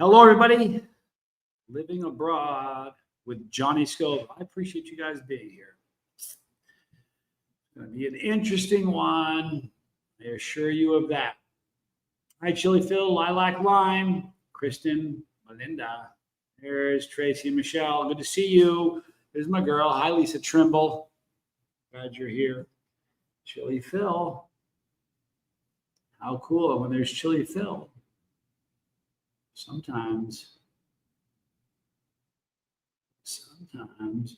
Hello, everybody. Living abroad with Johnny Scove. I appreciate you guys being here. It's going to be an interesting one. I assure you of that. Hi, Chili Phil, Lilac Lime, Kristen, Melinda. There's Tracy and Michelle. Good to see you. There's my girl. Hi, Lisa Trimble. Glad you're here. Chili Phil. How cool when there's Chili Phil. Sometimes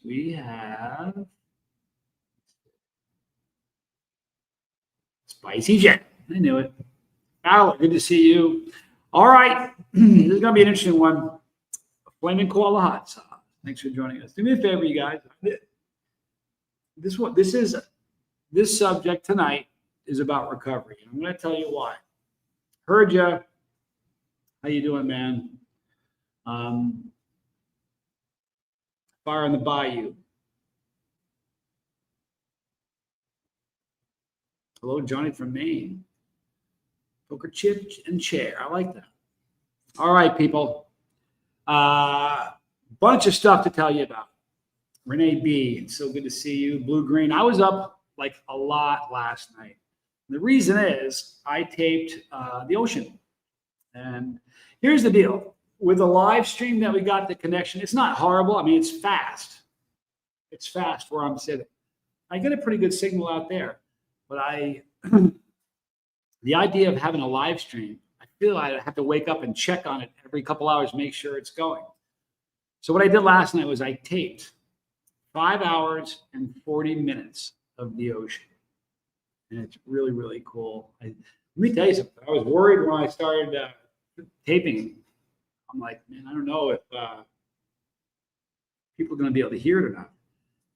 we have Spicy Jet. I knew it. Fowler, good to see you. All right. This is going to be an interesting one. Flaming Koala Hot Sauce. Thanks for joining us. Do me a favor, you guys. This subject tonight is about recovery. I'm going to tell you why. Heard you. How you doing, man? Fire in the Bayou. Hello, Johnny from Maine. Poker chip and chair. I like that. All right, people. Bunch of stuff to tell you about. Renee B. It's so good to see you. Blue Green. I was up like a lot last night. The reason is I taped the ocean. And here's the deal. With the live stream that we got, the connection, it's not horrible. I mean, it's fast. It's fast where I'm sitting. I get a pretty good signal out there. But the idea of having a live stream, I feel I have to wake up and check on it every couple hours, make sure it's going. So what I did last night was I taped 5 hours and 40 minutes of the ocean. And it's really, really cool. Let me tell you something. I was worried when I started taping. I'm like, man, I don't know if people are going to be able to hear it or not.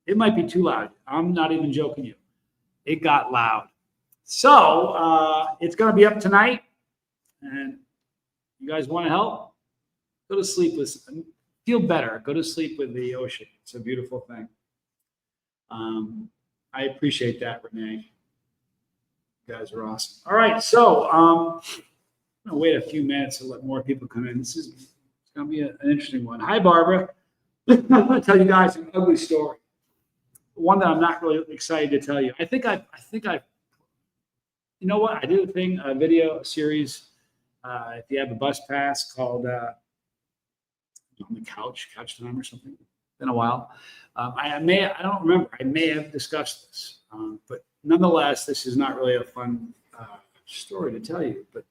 It might be too loud. I'm not even joking you. It got loud. So it's going to be up tonight. And you guys want to help? Go to sleep with, feel better. Go to sleep with the ocean. It's a beautiful thing. I appreciate that, Renee. You guys are awesome. All right, so I'm going to wait a few minutes to let more people come in. It's going to be an interesting one. Hi, Barbara. I'm going to tell you guys an ugly story. One that I'm not really excited to tell you. I think I've, you know what? I did a video, a series. If you have a bus pass called On the Couch Time or something. Been a while. I don't remember. I may have discussed this, but nonetheless, this is not really a fun story to tell you. But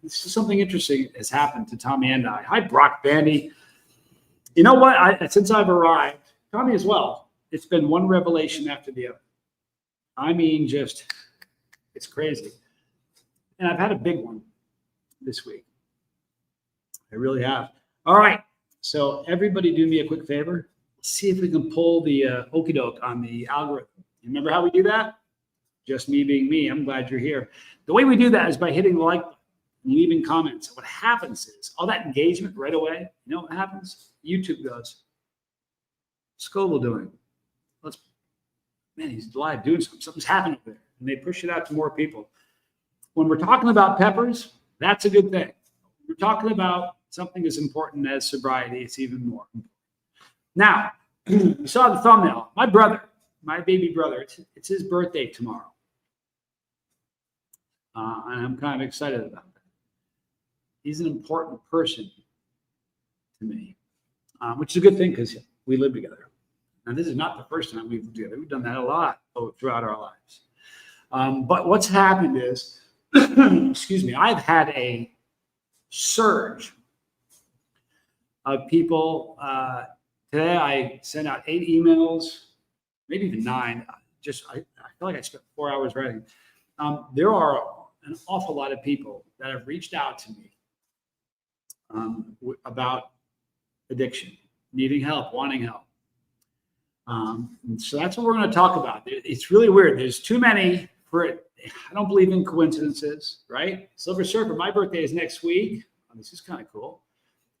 this is something interesting has happened to Tommy and I. Hi, Brock Bandy. You know what? Since I've arrived, Tommy as well. It's been one revelation after the other. I mean, just it's crazy. And I've had a big one this week. I really have. All right. So everybody do me a quick favor. See if we can pull the okie doke on the algorithm. You remember how we do that? Just me being me. I'm glad you're here. The way we do that is by hitting the like button and leaving comments. What happens is all that engagement right away. You know what happens? YouTube goes, Scoble doing. Man, he's live doing something. Something's happening there. And they push it out to more people. When we're talking about peppers, that's a good thing. We're talking about something as important as sobriety. It's even more important. Now, you saw the thumbnail. My brother, my baby brother, it's his birthday tomorrow. And I'm kind of excited about that. He's an important person to me, which is a good thing because we live together. Now, this is not the first time we've lived together. We've done that a lot throughout our lives. But what's happened is, excuse me, I've had a surge of people. Today, I sent out 8 emails, maybe even 9. I feel like I spent 4 hours writing. There are an awful lot of people that have reached out to me about addiction, needing help, wanting help. So that's what we're going to talk about. It's really weird. There's too many for it. I don't believe in coincidences, right? Silver Surfer, my birthday is next week. Oh, this is kind of cool.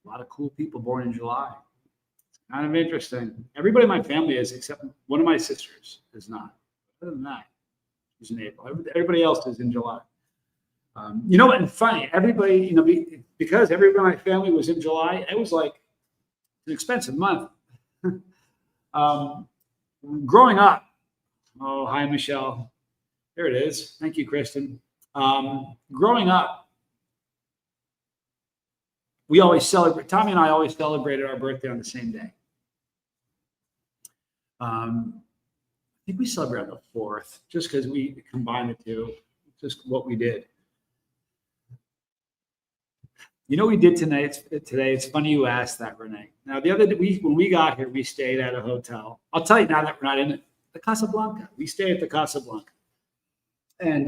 A lot of cool people born in July. It's kind of interesting. Everybody in my family is, except one of my sisters is not. Other than that, she's in April. Everybody else is in July. You know what? And funny, everybody, because everyone in my family was in July, it was like an expensive month. Growing up, oh, hi, Michelle. There it is. Thank you, Kristen. Growing up, Tommy and I always celebrated our birthday on the same day. I think we celebrated on the 4th, just because we combined the two, just what we did. You know what we did today? It's funny you asked that, Renee. Now, the other day, when we got here, we stayed at a hotel. I'll tell you now that we're not in it. The Casablanca. We stayed at the Casablanca. And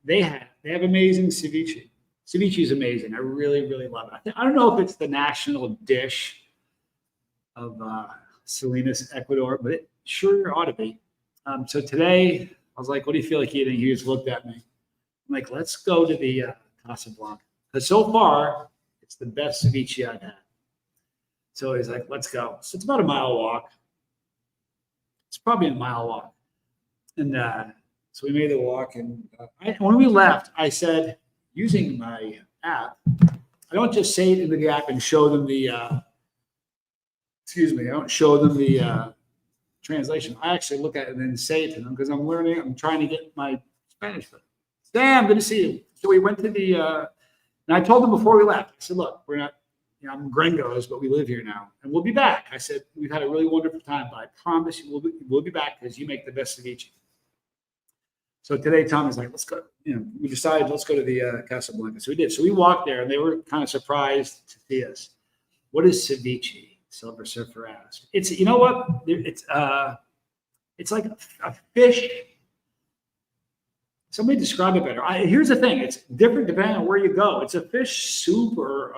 they have amazing ceviche. Ceviche is amazing. I really, really love it. I don't know if it's the national dish of Salinas, Ecuador, but it sure ought to be. So today, I was like, what do you feel like eating? He just looked at me. I'm like, let's go to the Casablanca. Because so far, it's the best ceviche I've had. So he's like, let's go. So it's about a mile walk. It's probably a mile walk. And so we made the walk. And when we left, I said, using my app, I don't just say it into the app and show them the, I don't show them the translation. I actually look at it and then say it to them because I'm trying to get my Spanish. Sam, good to see you. So we went to the, and I told them before we left, I said, look, we're not, I'm gringos, but we live here now. And we'll be back. I said, we've had a really wonderful time, but I promise you we'll be back because you make the best ceviche. So today, Tom is like, let's go. We decided, let's go to the Casablanca. So we did. So we walked there, and they were kind of surprised to see us. What is ceviche? Silver Surfer asked. It's, you know what? It's like a fish. Somebody describe it better. Here's the thing. It's different depending on where you go. It's a fish soup or,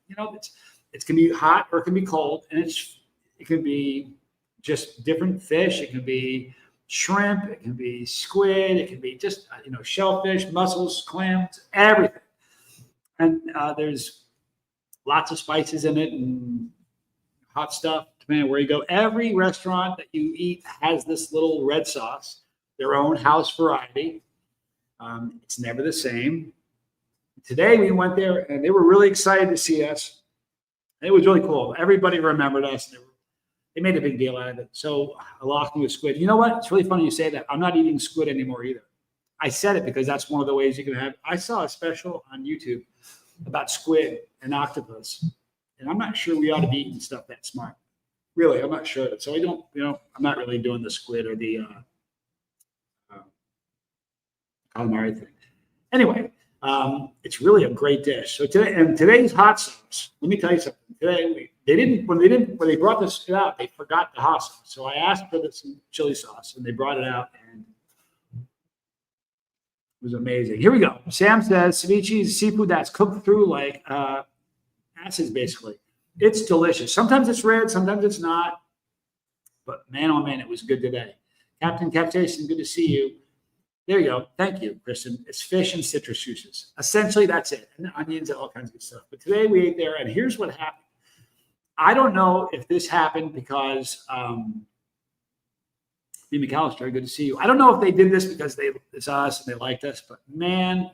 it can be hot or it can be cold. And it can be just different fish. It can be shrimp. It can be squid. It can be just, shellfish, mussels, clams, everything. And there's lots of spices in it and hot stuff, depending on where you go. Every restaurant that you eat has this little red sauce, their own house variety. It's never the same. Today we went there and they were really excited to see us. It was really cool. Everybody remembered us. They made a big deal out of it. So I lost me with squid. You know what? It's really funny you say that. I'm not eating squid anymore either. I said it because that's one of the ways you can have. I saw a special on YouTube about squid and octopus, and I'm not sure we ought to be eating stuff that smart. Really, I'm not sure. So I'm not really doing the squid or the calamari thing. Anyway, it's really a great dish. So today's hot sauce. Let me tell you something. Today when they brought this out, they forgot the hot sauce. So I asked for some chili sauce, and they brought it out, and it was amazing. Here we go. Sam says ceviche is seafood that's cooked through like acids, basically. It's delicious. Sometimes it's red, sometimes it's not. But man, oh man, it was good today. Captain Jason, good to see you. There you go. Thank you, Kristen. It's fish and citrus juices. Essentially, that's it. And onions and all kinds of good stuff. But today we ate there, and here's what happened. I don't know if this happened because Lee McAllister, good to see you. I don't know if they did this because it's us and they liked us, but man,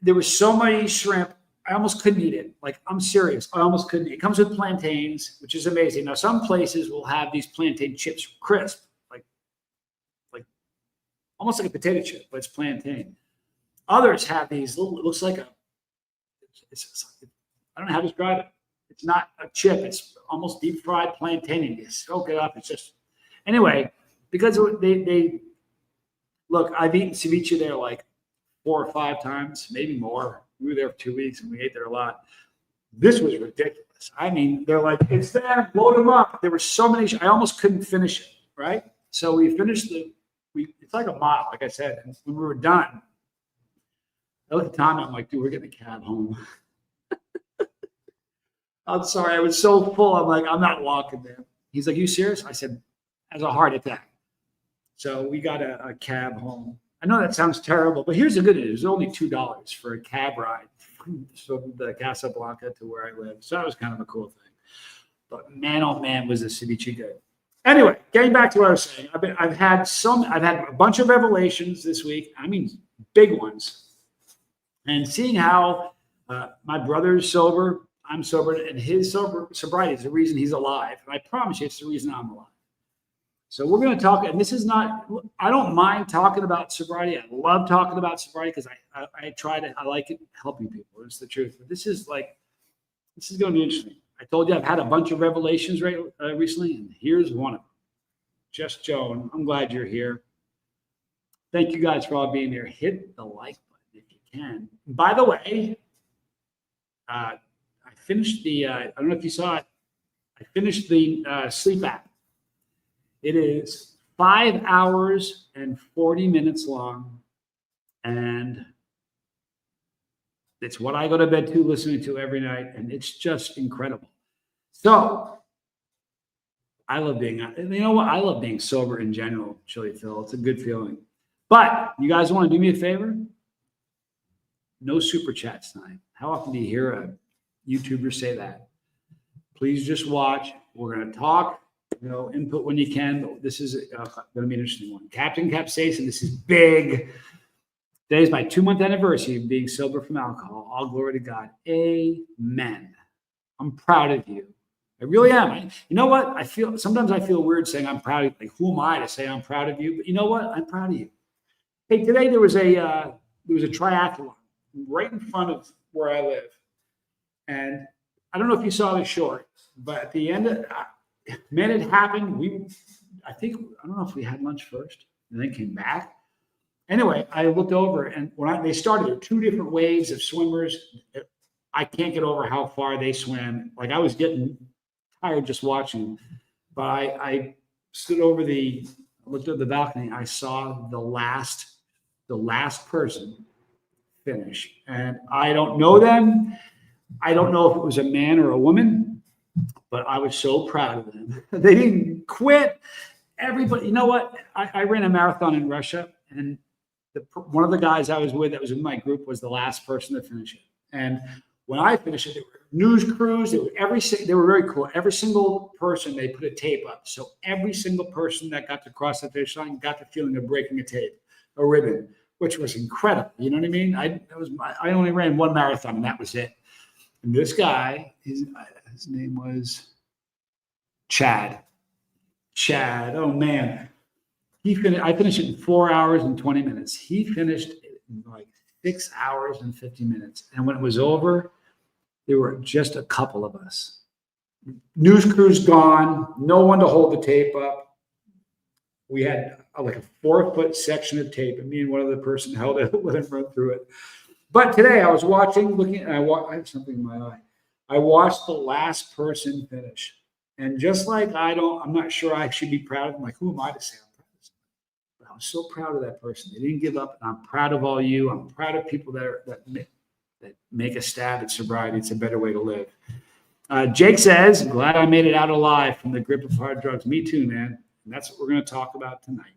there was so many shrimp. I almost couldn't eat it. Like, I'm serious. I almost couldn't. It comes with plantains, which is amazing. Now, some places will have these plantain chips crisp, like almost like a potato chip, but it's plantain. Others have these little, it looks like I don't know how to describe it. It's not a chip. It's almost deep fried plantain. And you soak it up. It's just, anyway, because they look, I've eaten ceviche there like 4 or 5 times, maybe more. We were there for 2 weeks and we ate there a lot. This was ridiculous. I mean, they're like, it's there, load them up. There were so many, I almost couldn't finish it, right? So we finished it's like a mile, like I said. And when we were done, I looked at Tom and I'm like, dude, we're getting a cab home. I'm sorry, I was so full. I'm like, I'm not walking there. He's like, you serious? I said, as a heart attack. So we got a cab home. I know that sounds terrible, but here's the good news. It's only $2 for a cab ride from the Casablanca to where I live. So that was kind of a cool thing. But man, oh man, was the ceviche good. Anyway, getting back to what I was saying, I've had a bunch of revelations this week. I mean, big ones. And seeing how My brother's sober. I'm sober, and his sobriety is the reason he's alive. And I promise you, it's the reason I'm alive. So we're going to talk, and this is not, I don't mind talking about sobriety. I love talking about sobriety because I like it helping people. It's the truth. But this is going to be interesting. I told you I've had a bunch of revelations recently, and here's one of them. Just Joan, I'm glad you're here. Thank you guys for all being here. Hit the like button if you can. By the way, I finished I don't know if you saw it. I finished the sleep app. It is 5 hours and 40 minutes long. And it's what I go to bed to listening to every night. And it's just incredible. So I love being, you know what? I love being sober in general, Chili Phil. It's a good feeling. But you guys want to do me a favor? No super chats tonight. How often do you hear a YouTuber say that? Please just watch. We're going to talk. Input when you can. This is going to be an interesting one. Captain Capsaicin, this is big. Today is my 2-month anniversary of being sober from alcohol. All glory to God. Amen. I'm proud of you. I really am. You know what? Sometimes I feel weird saying I'm proud of you. Like, who am I to say I'm proud of you? But you know what? I'm proud of you. Hey, today there was a triathlon right in front of where I live. And I don't know if you saw the short, but at the end of man, it happened. I don't know if we had lunch first and then came back. Anyway, I looked over, and when they started, there were 2 different waves of swimmers. I can't get over how far they swam. Like, I was getting tired just watching, but I stood over looked at the balcony. I saw the last person finish, and I don't know them. I don't know if it was a man or a woman. But I was so proud of them. They didn't quit. Everybody, you know what? I ran a marathon in Russia, and one of the guys I was with that was in my group was the last person to finish it. And when I finished it, there were news crews. They were very cool. Every single person, they put a tape up. So every single person that got to cross the finish line got the feeling of breaking a tape, a ribbon, which was incredible. You know what I mean? I only ran 1 marathon, and that was it. And this guy, his name was Chad. Oh man, I finished it in 4 hours and 20 minutes. He finished it in like 6 hours and 50 minutes. And when it was over, there were just a couple of us. News crew's gone. No one to hold the tape up. We had like a 4-foot section of tape, and me and one other person held it, let him run through it. But today I was looking, and I have something in my eye. I watched the last person finish. And just like I'm not sure I should be proud of them. Like, who am I to say I'm proud of someone? But I was so proud of that person. They didn't give up. And I'm proud of all you. I'm proud of people that make a stab at sobriety. It's a better way to live. Jake says, glad I made it out alive from the grip of hard drugs. Me too, man. And that's what we're going to talk about tonight.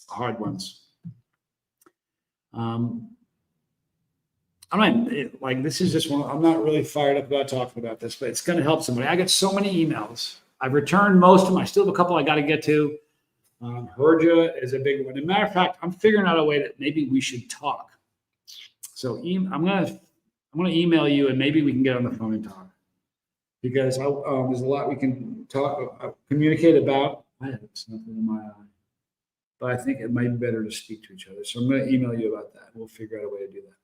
Hard ones. This is just one. I'm not really fired up about talking about this, but it's going to help somebody. I get so many emails. I've returned most of them. I still have a couple I got to get to. Heard you is a big one. As a matter of fact, I'm figuring out a way that maybe we should talk. So I'm gonna email you, and maybe we can get on the phone and talk, because there's a lot we can talk, communicate about. I have something in my eye, but I think it might be better to speak to each other. So I'm going to email you about that. We'll figure out a way to do that.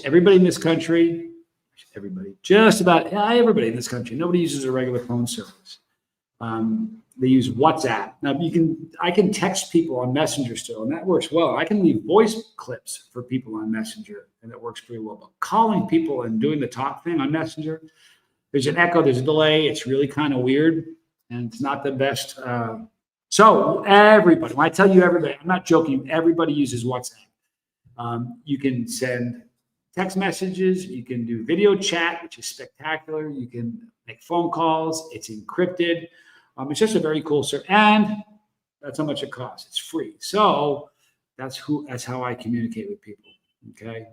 Everybody in this country, just about everybody in this country, nobody uses a regular phone service. They use WhatsApp. Now I can text people on Messenger still, and that works well. I can leave voice clips for people on Messenger, and that works pretty well. But calling people and doing the talk thing on Messenger, there's an echo, there's a delay. It's really kind of weird, and it's not the best. So everybody, when I tell you everybody, I'm not joking. Everybody uses WhatsApp. You can send text messages. You can do video chat, which is spectacular. You can make phone calls. It's encrypted. It's just a very cool service, and that's how much it costs. It's free. So that's how I communicate with people. Okay.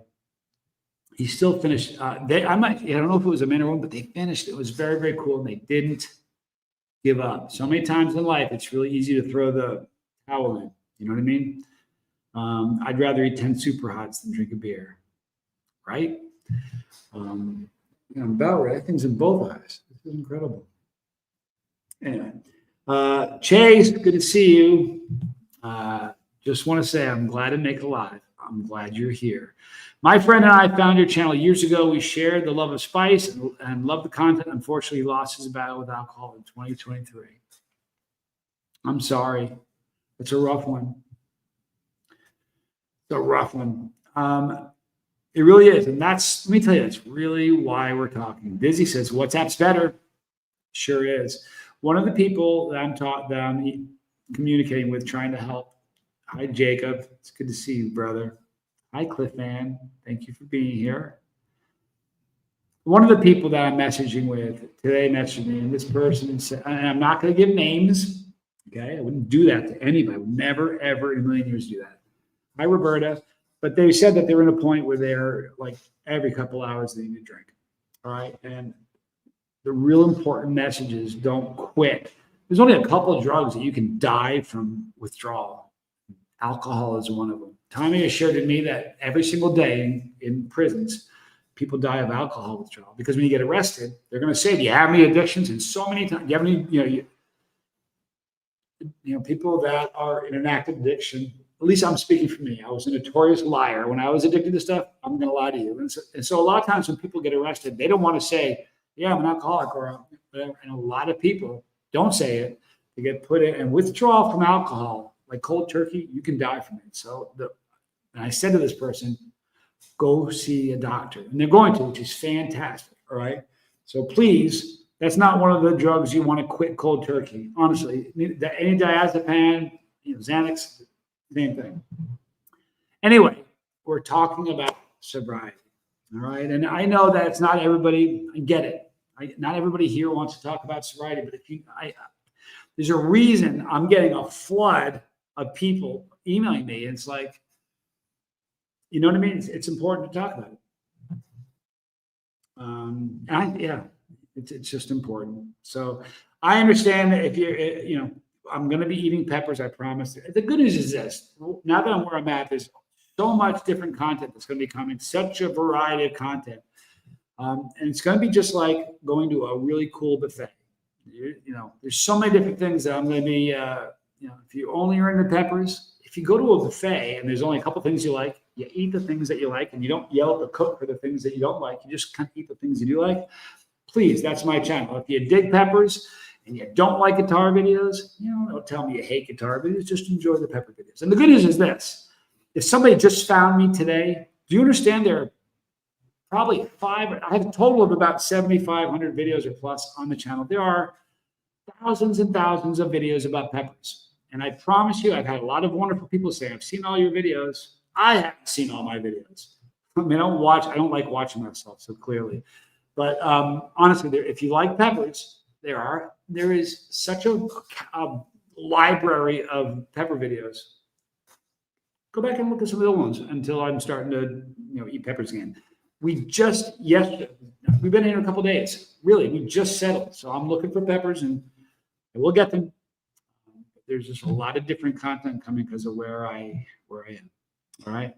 He still finished. I don't know if it was a man or woman, but they finished. It was very, very cool, and they didn't give up. So many times in life, it's really easy to throw the towel in. You know what I mean? I'd rather eat 10 super hots than drink a beer. right? I'm about right. Things in both eyes. This is incredible. Anyway, Chase, good to see you. Just want to say I'm glad to make it live. I'm glad you're here. My friend and I found your channel years ago. We shared the love of spice and loved the content. Unfortunately, he lost his battle with alcohol in 2023. I'm sorry. It's a rough one. It's a rough one. It really is. And let me tell you, that's really why we're talking. Dizzy says, WhatsApp's better. Sure is. One of the people that I'm communicating with, trying to help. Hi, Jacob. It's good to see you, brother. Hi, Cliff Man. Thank you for being here. One of the people that I'm messaging with today messaged me, and this person said, and I'm not going to give names. Okay, I wouldn't do that to anybody. I would never, ever in a million years do that. Hi, Roberta. But they said that they're in a point where they're like every couple hours they need to drink. All right. And the real important message is don't quit. There's only a couple of drugs that you can die from withdrawal. Alcohol is one of them. Tommy assured me that every single day in prisons, people die of alcohol withdrawal because when you get arrested, they're going to say, do you have any addictions? And so many times, do you have any, people that are in an active addiction, at least I'm speaking for me. I was a notorious liar. When I was addicted to stuff, I'm going to lie to you. And so a lot of times when people get arrested, they don't want to say, yeah, I'm an alcoholic or whatever. And a lot of people don't say it. They get put in and withdrawal from alcohol, like cold turkey, you can die from it. So and I said to this person, go see a doctor. And they're going to, which is fantastic. All right. So please, that's not one of the drugs you want to quit cold turkey. Honestly, any diazepam, Xanax, same thing. Anyway, we're talking about sobriety. All right. And I know that it's not everybody, I get it. Not everybody here wants to talk about sobriety, but there's a reason I'm getting a flood of people emailing me. It's like, you know what I mean? It's important to talk about it. It's just important. So I understand that if you're, I'm going to be eating peppers, I promise. The good news is this. Now that I'm where I'm at, there's so much different content that's going to be coming, such a variety of content. And it's going to be just like going to a really cool buffet. There's so many different things that I'm going to be, if you only are into peppers, if you go to a buffet and there's only a couple things you like, you eat the things that you like and you don't yell at the cook for the things that you don't like. You just kind of eat the things you do like. Please, that's my channel. If you dig peppers and you don't like guitar videos, don't tell me you hate guitar videos. Just enjoy the pepper videos. And the good news is this. If somebody just found me today, do you understand there are probably I have a total of about 7,500 videos or plus on the channel. There are thousands and thousands of videos about peppers. And I promise you, I've had a lot of wonderful people say, I've seen all your videos. I haven't seen all my videos. I mean, I don't like watching myself so clearly. But honestly, if you like peppers, there is such a library of pepper videos. Go back and look at some of the old ones until I'm starting to eat peppers again. We've been here a couple of days. Really, we just settled. So I'm looking for peppers and we'll get them. There's just a lot of different content coming because of where I am. All right.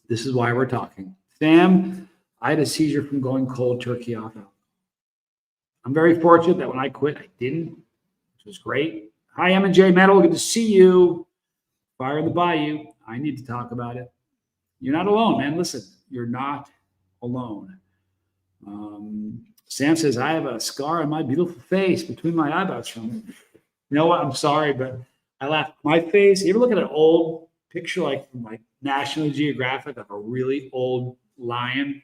This is why we're talking. Sam, I had a seizure from going cold turkey off alcohol. I'm very fortunate that when I quit, I didn't, which was great. Hi, M&J Metal. Good to see you. Fire in the Bayou. I need to talk about it. You're not alone, man. Listen, you're not alone. Sam says, I have a scar on my beautiful face between my eyebrows from it. You know what? I'm sorry, but I laugh. My face, you ever look at an old picture like from like National Geographic of a really old lion?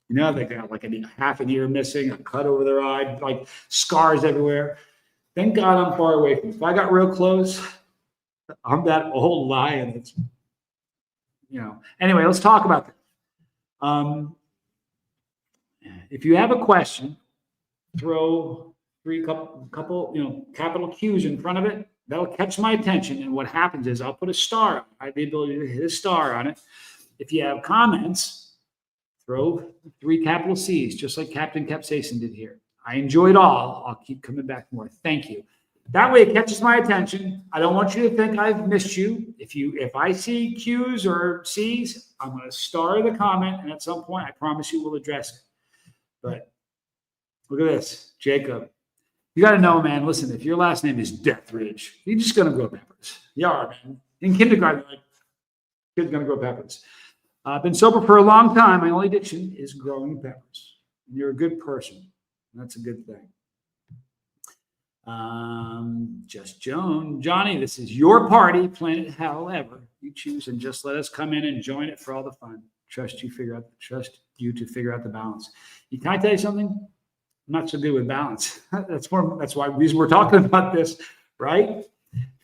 They got like half an ear missing, a cut over their eye, like scars everywhere. Thank God I'm far away from it. If I got real close, I'm that old lion. It's, Anyway, let's talk about this. If you have a question, throw couple capital Q's in front of it. That'll catch my attention. And what happens is I'll put a star. I have the ability to hit a star on it. If you have comments, throw 3 capital C's, just like Captain Capsaicin did here. I enjoyed all. I'll keep coming back more. Thank you. That way it catches my attention. I don't want you to think I've missed you. If I see Q's or C's, I'm going to star the comment, and at some point, I promise you we'll address it. But look at this, Jacob. You got to know, man, listen, if your last name is Deathridge, you're just going to grow peppers. You are, man. In kindergarten, like, kid's going to grow peppers. I've been sober for a long time. My only addiction is growing peppers. And you're a good person. That's a good thing. Just Johnny, this is your party, planet hell ever. You choose and just let us come in and join it for all the fun. Trust you to figure out the balance. Can I tell you something? I'm not so good with balance. That's why we're talking about this, right?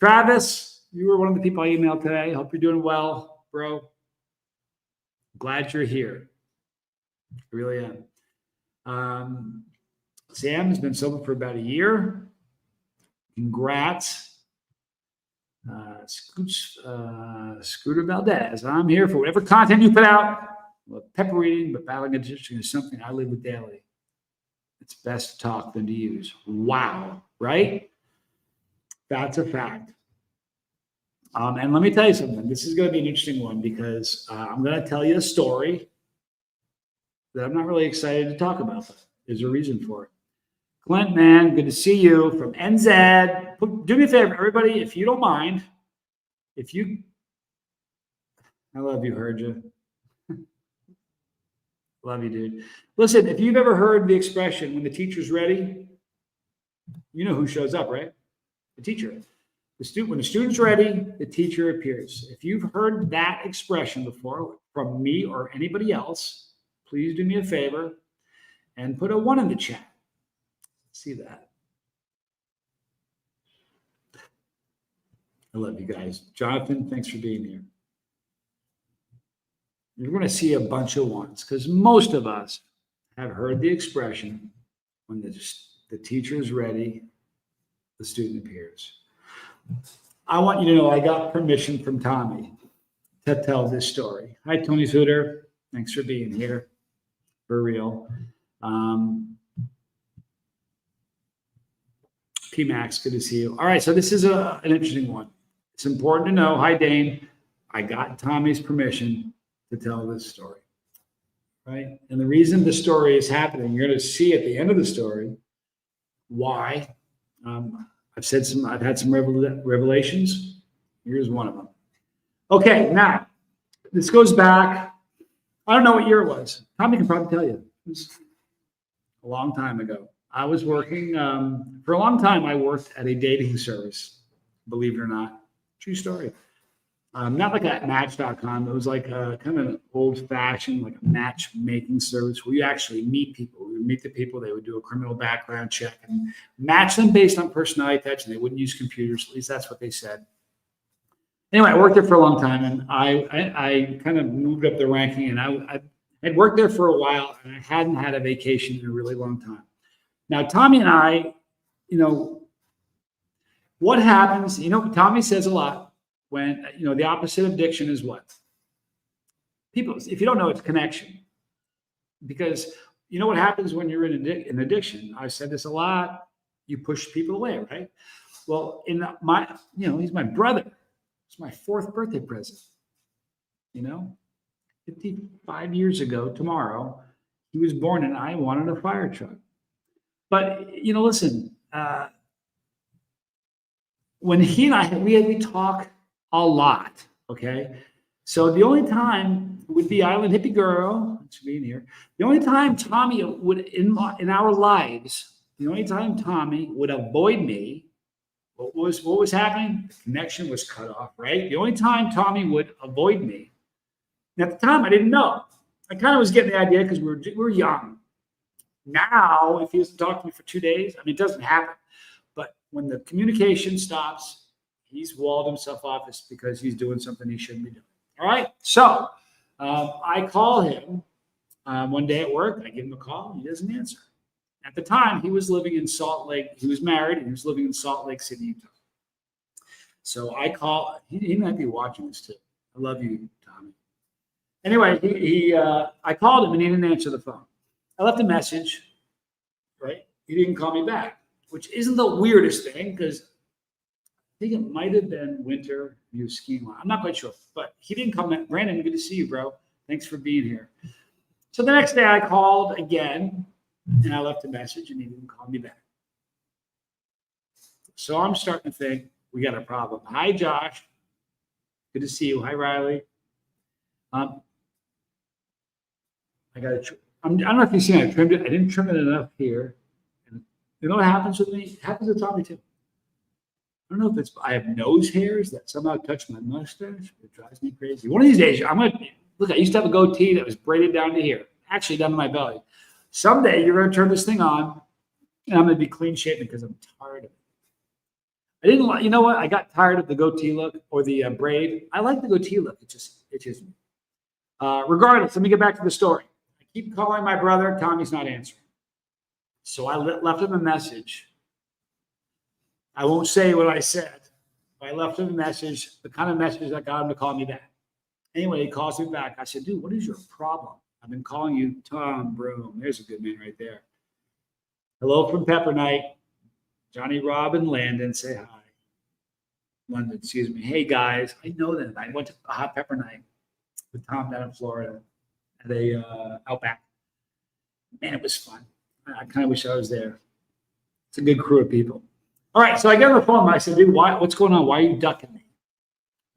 Travis, you were one of the people I emailed today. Hope you're doing well, bro. Glad you're here. I really am. Sam has been sober for about a year. Congrats. Scooter Valdez. I'm here for whatever content you put out. Well, pepper eating, but battling addiction is something I live with daily. It's best to talk than to use. Wow, right? That's a fact. And let me tell you something. This is going to be an interesting one because I'm going to tell you a story that I'm not really excited to talk about. But there's a reason for it. Clint, man, good to see you from NZ. Do me a favor, everybody, if you don't mind, I love you, heard you. Love you, dude. Listen, if you've ever heard the expression, when the teacher's ready, you know who shows up, right? The teacher. When the student's ready, the teacher appears. If you've heard that expression before from me or anybody else, please do me a favor and put a 1 in the chat. See that. I love you guys. Jonathan, thanks for being here. You're going to see a bunch of 1s because most of us have heard the expression, when the teacher is ready, the student appears. I want you to know I got permission from Tommy to tell this story. Hi, Tony Suter. Thanks for being here. For real. P-Max, good to see you. All right, so this is an interesting one. It's important to know. Hi, Dane. I got Tommy's permission to tell this story, right? And the reason the story is happening, you're going to see at the end of the story why. I've had some revelations. Here's one of them. Okay, now this goes back. I don't know what year it was. Tommy can probably tell you. It was a long time ago. I was working, for a long time, I worked at a dating service, believe it or not. True story. Not like at Match.com. It was like a kind of old-fashioned, like a matchmaking service where you actually meet people. We would meet the people. They would do a criminal background check and match them based on personality types, and they wouldn't use computers. At least that's what they said. Anyway, I worked there for a long time, and I kind of moved up the ranking, and I had worked there for a while, and I hadn't had a vacation in a really long time. Now, Tommy and I, what happens, Tommy says a lot when, the opposite of addiction is what? People, if you don't know, it's connection. Because you know what happens when you're in addiction? I've said this a lot. You push people away, right? Well, he's my brother. It's my 4th birthday present. 55 years ago tomorrow, he was born and I wanted a fire truck. But, listen, when he and I, we talk a lot, okay? So the only time would be Island Hippie Girl, it's being here. The only time Tommy would, in our lives, the only time Tommy would avoid me, what was happening? The connection was cut off, right? The only time Tommy would avoid me, and at the time I didn't know. I kind of was getting the idea because we were young. Now, if he doesn't talk to me for 2 days, it doesn't happen. But when the communication stops, he's walled himself off because he's doing something he shouldn't be doing. All right. So I call him one day at work. I give him a call. He doesn't answer. At the time, he was living in Salt Lake. He was married, and he was living in Salt Lake City, Utah. So I call. He might be watching this too. I love you, Tommy. Anyway, I called him, and he didn't answer the phone. I left a message, right? He didn't call me back. which isn't the weirdest thing because I think it might have been winter. He was skiing. I'm not quite sure, but he didn't come in. Brandon, good to see you, bro. Thanks for being here. So the next day I called again and I left a message and he didn't call me back. So I'm starting to think we got a problem. Hi, Josh. Good to see you. Hi, Riley. I don't know if you've seen it. I trimmed it. I didn't trim it enough here. And you know what happens with me? It happens with Tommy too. I don't know if I have nose hairs that somehow touch my mustache. It drives me crazy. One of these days, I'm going to look. I used to have a goatee that was braided down to here, actually down to my belly. Someday you're going to turn this thing on, and I'm going to be clean shaven because I'm tired of it. I didn't like. You know what? I got tired of the goatee look or the braid. I like the goatee look. It just me. Regardless, let me get back to the story. I keep calling my brother. Tommy's not answering. So I left him a message. I won't say what I said. I left him a message, the kind of message that got him to call me back. Anyway, he calls me back. I said, dude, what is your problem? I've been calling you Tom Broom. There's a good man right there. Hello from Pepper Night. Johnny, Rob, and Landon, say hi. London, excuse me. Hey, guys. I know that. I went to a hot pepper night with Tom down in Florida at a Outback. Man, it was fun. I kind of wish I was there. It's a good crew of people. All right, so I get on the phone. I said, dude, what's going on? Why are you ducking me?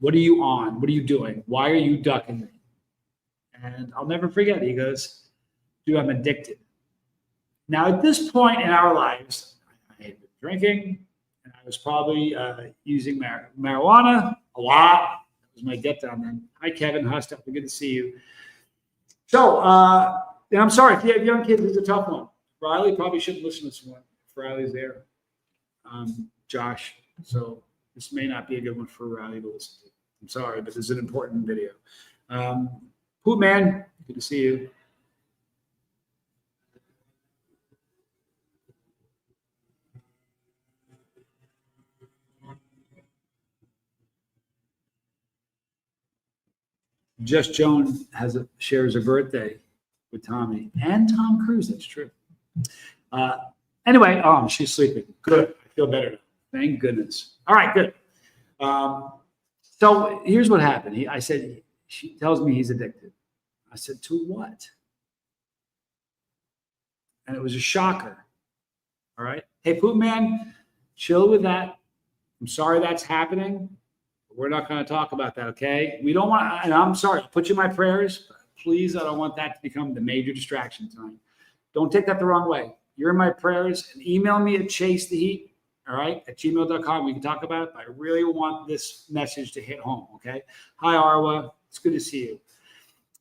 What are you on? What are you doing? Why are you ducking me? And I'll never forget. He goes, dude, I'm addicted. Now, at this point in our lives, I had been drinking, and I was probably using marijuana a lot. That was my get down then. Hi, Kevin Hustup. Good to see you. So, and I'm sorry, if you have young kids, it's a tough one. Riley probably shouldn't listen to this one if Riley's there. Josh. So this may not be a good one for Riley to listen to. I'm sorry, but this is an important video. Poop Man, good to see you. Just Joan shares a birthday with Tommy and Tom Cruise. That's true. Anyway, she's sleeping. Good. I feel better now. Thank goodness. All right, good. So here's what happened. She tells me he's addicted. I said, to what? And it was a shocker. All right. Hey, Poop Man, chill with that. I'm sorry that's happening. We're not going to talk about that, okay? We don't want, and I'm sorry, I'll put you in my prayers. But please, I don't want that to become the major distraction tonight. Don't take that the wrong way. You're in my prayers. And email me at chasetheheat, all right, at gmail.com. We can talk about it, but I really want this message to hit home, okay? Hi, Arwa. It's good to see you.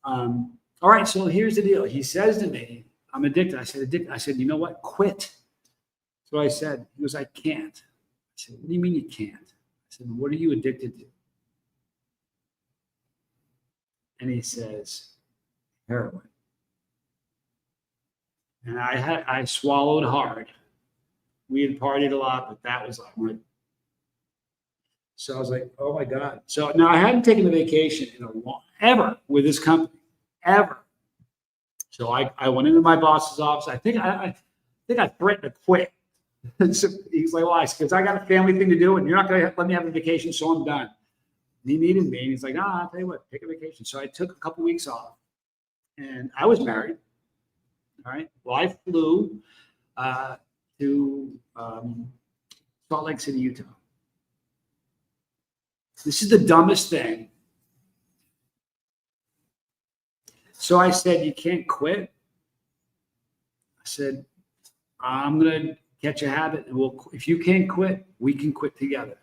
All right, so here's the deal. He says to me, I'm addicted. I said, addicted. I said, you know what? Quit. That's what I said. He goes, I can't. I said, what do you mean you can't? I said, what are you addicted to? And he says, heroin. And I swallowed hard. We had partied a lot, but that was like, so I was like, oh my God. So now I hadn't taken a vacation in a while, ever with this company, ever. So I went into my boss's office. I think I threatened to quit. So he's like, why? Because I got a family thing to do, and you're not going to let me have a vacation, so I'm done. And he needed me, and he's like, I'll tell you what, take a vacation. So I took a couple weeks off, and I was married. All right. Well, I flew to Salt Lake City, Utah. This is the dumbest thing. So I said, you can't quit. I said, I'm going to catch a habit, and if you can't quit, we can quit together.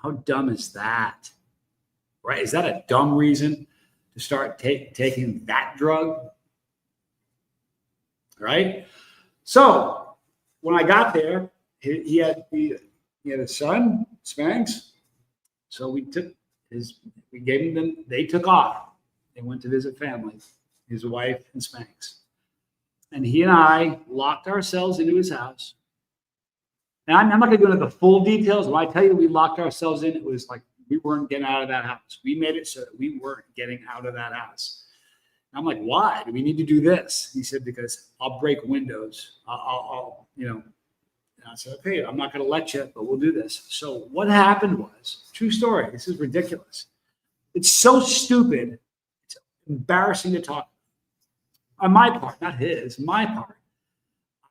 How dumb is that? Right? Is that a dumb reason to start taking that drug? Right? So when I got there, he had a son, Spanx. So we gave him them. They took off. They went to visit family, his wife and Spanx. And he and I locked ourselves into his house. Now, I'm not going to go into the full details. When I tell you we locked ourselves in, it was like we weren't getting out of that house. We made it so that we weren't getting out of that house. I'm like, why do we need to do this? He said, because I'll break windows. I'll and I said, okay, I'm not going to let you, but we'll do this. So what happened was, true story. This is ridiculous. It's so stupid. It's embarrassing to talk on my part, not his, my part.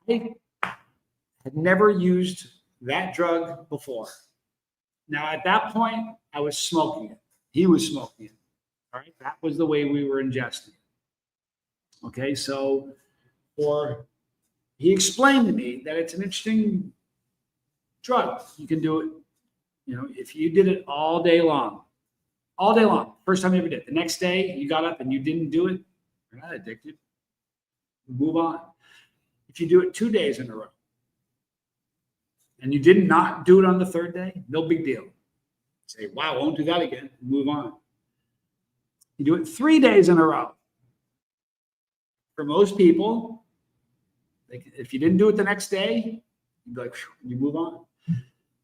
I had never used that drug before. Now, at that point, I was smoking it. He was smoking it. All right. That was the way we were ingesting it. Okay. So he explained to me that it's an interesting drug. You can do it, if you did it all day long, first time you ever did it. The next day you got up and you didn't do it, you're not addicted. Move on. If you do it 2 days in a row and you did not do it on the third day, no big deal. Say, wow, I won't do that again. Move on. You do it 3 days in a row. For most people, if you didn't do it the next day, you'd be like, you move on.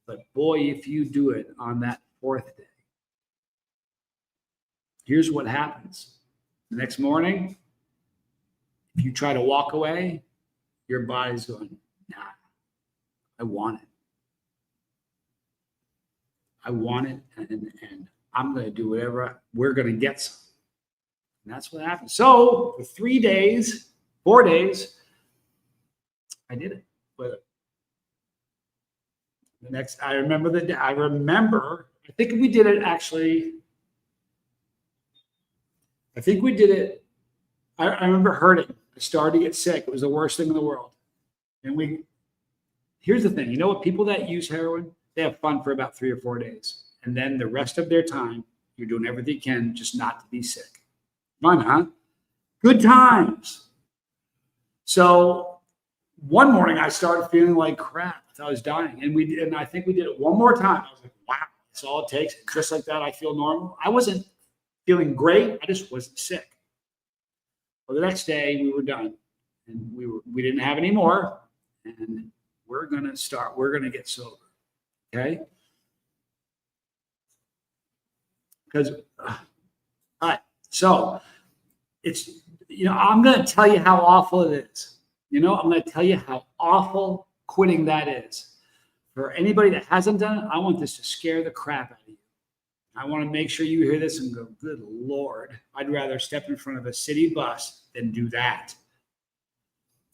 But boy, if you do it on that fourth day, here's what happens. The next morning, if you try to walk away, your body's going, nah, I want it. I want it, and I'm going to do whatever. We're going to get some. And that's what happened. So for 3 days, 4 days, I did it. But the next, I think we did it actually. I think we did it. I remember hurting. I started to get sick. It was the worst thing in the world. And here's the thing. You know what? People that use heroin, they have fun for about 3 or 4 days. And then the rest of their time, you're doing everything you can just not to be sick. Fun, huh? Good times. So one morning I started feeling like crap. I thought I was dying. And I think we did it one more time. I was like, wow, that's all it takes. Just like that, I feel normal. I wasn't feeling great. I just wasn't sick. Well, the next day we were done. And we didn't have any more. And we're going to get sober. Okay? Because, all right. So it's, I'm going to tell you how awful it is. I'm going to tell you how awful quitting that is. For anybody that hasn't done it, I want this to scare the crap out of you. I want to make sure you hear this and go, good Lord, I'd rather step in front of a city bus than do that.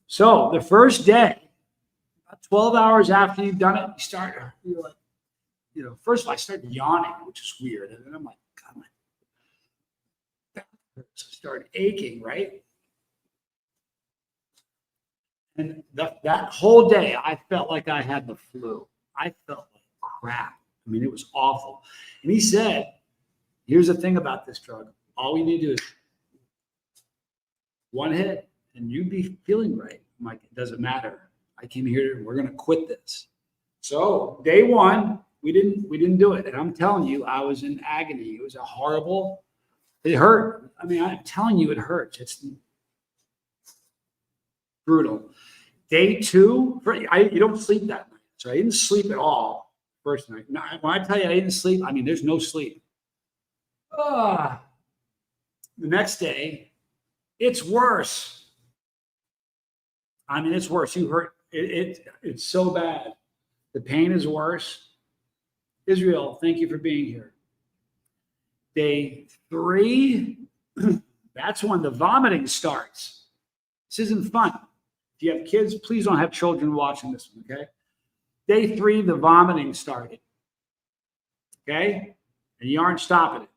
So the first day, about 12 hours after you've done it, you're like, first of all, I started yawning, which is weird. And then I'm like, God, my back hurts. I started aching, right? And that whole day, I felt like I had the flu. I felt like crap. I mean, it was awful. And he said, here's the thing about this drug. All we need to do is one hit, and you'd be feeling right. I'm like, it doesn't matter. I came here, we're going to quit this. So day one, we didn't do it. And I'm telling you, I was in agony. It was it hurt. I mean, I'm telling you, it hurts. It's brutal. Day two, you don't sleep that night. So I didn't sleep at all first night. Now, when I tell you I didn't sleep, I mean, there's no sleep. The next day, it's worse. I mean, it's worse. You hurt. It's so bad. The pain is worse. Israel, thank you for being here. Day 3, that's when the vomiting starts. This isn't fun. If you have kids, please don't have children watching this one, okay? Day 3, the vomiting started. Okay? And you aren't stopping it.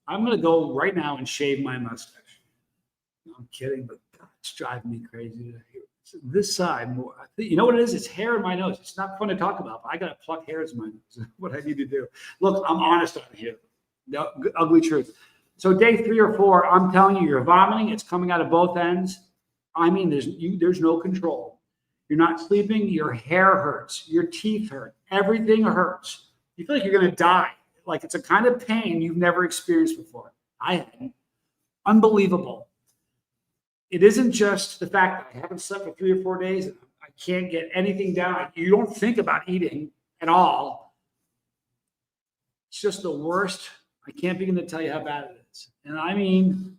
I'm going to go right now and shave my mustache. No, I'm kidding, but God, it's driving me crazy. This side more. You know what it is? It's hair in my nose. It's not fun to talk about, but I got to pluck hairs in my nose. What I need to do. Look, I'm honest on here. The ugly truth. So day 3 or 4, I'm telling you, you're vomiting. It's coming out of both ends. I mean, there's no control. You're not sleeping. Your hair hurts. Your teeth hurt. Everything hurts. You feel like you're going to die. Like it's a kind of pain you've never experienced before. I hadn't. Unbelievable. It isn't just the fact that I haven't slept for 3 or 4 days and I can't get anything down. You don't think about eating at all. It's just the worst. I can't begin to tell you how bad it is. And I mean,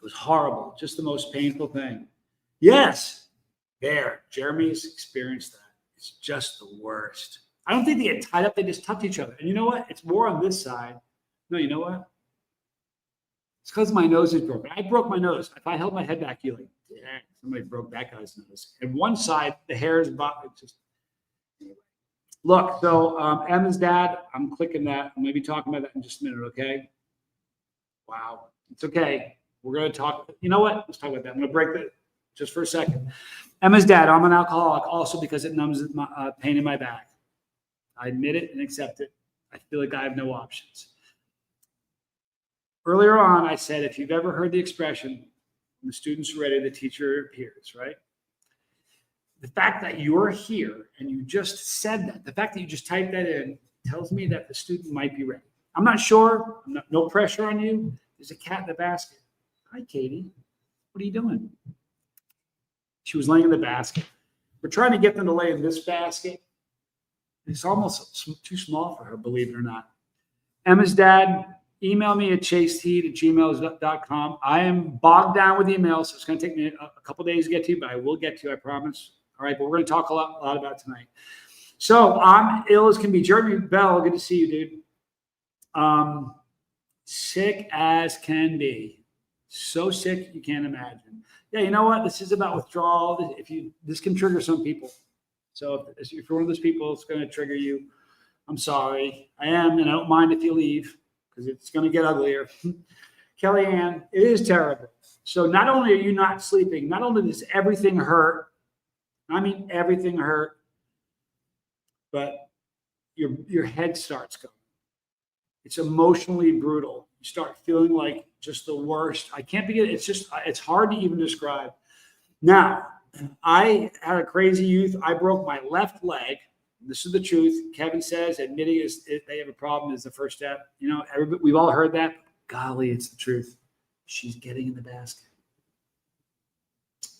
was horrible. Just the most painful thing. Yes. There. Jeremy's experienced that. It's just the worst. I don't think they get tied up. They just touch each other. And you know what? It's more on this side. No, you know what? It's because my nose is broken. I broke my nose. If I held my head back, you're like, yeah, somebody broke that guy's nose. And one side, the hair is just. Anyway. Look, so Emma's dad, I'm clicking that. I'm going to be talking about that in just a minute, okay? Wow. It's okay. We're going to talk. You know what? Let's talk about that. I'm going to break that just for a second. Emma's dad, I'm an alcoholic also because it numbs my pain in my back. I admit it and accept it. I feel like I have no options. Earlier on, I said, if you've ever heard the expression, when the students are ready, the teacher appears, right? The fact that you're here and you just said that, the fact that you just typed that in tells me that the student might be ready. I'm not sure. No pressure on you. There's a cat in the basket. Hi, Katie. What are you doing? She was laying in the basket. We're trying to get them to lay in this basket. It's almost too small for her, believe it or not. Emma's dad, email me at chaseteed@gmail.com. I am bogged down with emails, so it's going to take me a couple days to get to you, but I will get to you, I promise. All right, but we're going to talk a lot about tonight. So I'm ill as can be. Jeremy Bell, good to see you, dude. Sick as can be. So sick you can't imagine. Yeah, you know what? This is about withdrawal. This can trigger some people. So if you're one of those people, it's going to trigger you. I'm sorry. I am, and I don't mind if you leave because it's going to get uglier. Kellyanne, it is terrible. So not only are you not sleeping, not only does everything hurt, I mean everything hurt, but your head starts going. It's emotionally brutal. You start feeling like just the worst. I can't begin. It's hard to even describe. Now, I had a crazy youth. I broke my left leg. This is the truth. Kevin says admitting they have a problem is the first step. You know, we've all heard that. Golly, it's the truth. She's getting in the basket.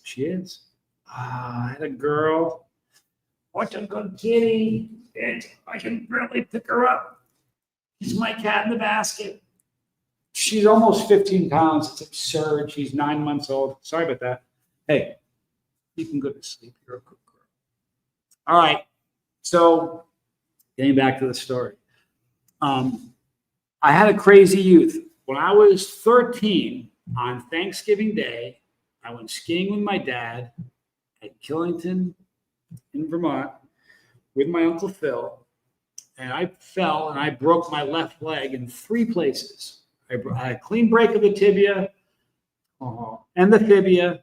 She is. I had a girl. What a good kitty. And I can barely pick her up. She's my cat in the basket. She's almost 15 pounds. It's absurd. She's 9 months old. Sorry about that. Hey, you can go to sleep. You're a good girl. All right. So getting back to the story. I had a crazy youth. When I was 13, on Thanksgiving Day, I went skiing with my dad at Killington in Vermont with my Uncle Phil. And I fell and I broke my left leg in 3 places. I had a clean break of the tibia and the fibia.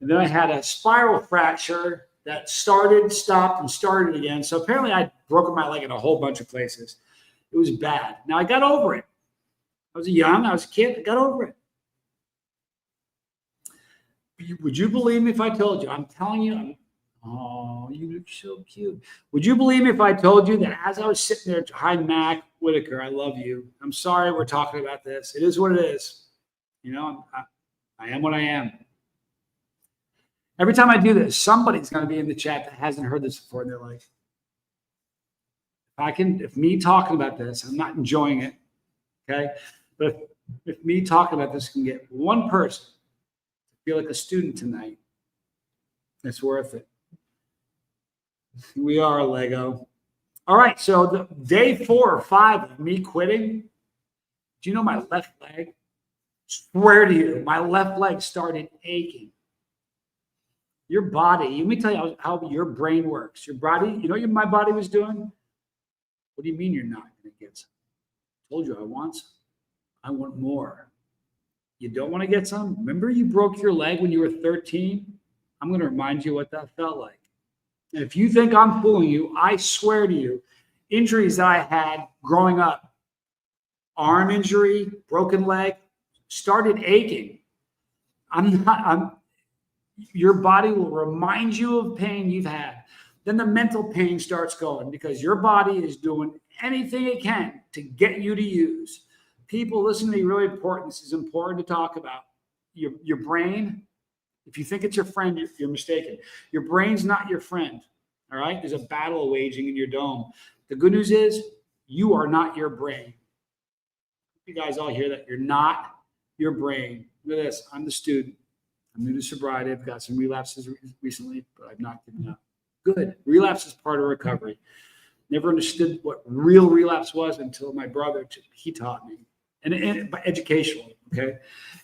And then I had a spiral fracture that started, stopped, and started again. So apparently I'd broken my leg in a whole bunch of places. It was bad. Now I got over it. I was a kid. I got over it. Would you believe me if I told you? I'm telling you. Oh, you look so cute. Would you believe me if I told you that as I was sitting there behind Mac Whitaker, I love you. I'm sorry we're talking about this. It is what it is. You know, I am what I am. Every time I do this, somebody's going to be in the chat that hasn't heard this before in their life. If me talking about this, I'm not enjoying it. Okay. But if me talking about this can get one person to feel like a student tonight, it's worth it. We are a Lego. All right. So the day 4 or 5 of me quitting, do you know my left leg? Swear to you, my left leg started aching. Your body, let me tell you how your brain works. Your body, you know what my body was doing? What do you mean you're not going to get some? I told you I want some. I want more. You don't want to get some? Remember you broke your leg when you were 13? I'm going to remind you what that felt like. And if you think I'm fooling you, I swear to you, injuries that I had growing up, arm injury, broken leg, started aching. Your body will remind you of pain you've had. Then the mental pain starts going because your body is doing anything it can to get you to use. People, listen to me, really important. This is important to talk about. Your brain, if you think it's your friend, you're mistaken. Your brain's not your friend, all right? There's a battle waging in your dome. The good news is you are not your brain. You guys all hear that? You're not your brain. Look at this. I'm the student. I'm new to sobriety. I've got some relapses recently, but I've not given up. Good. Relapse is part of recovery. Never understood what real relapse was until my brother, he taught me. And educational, okay?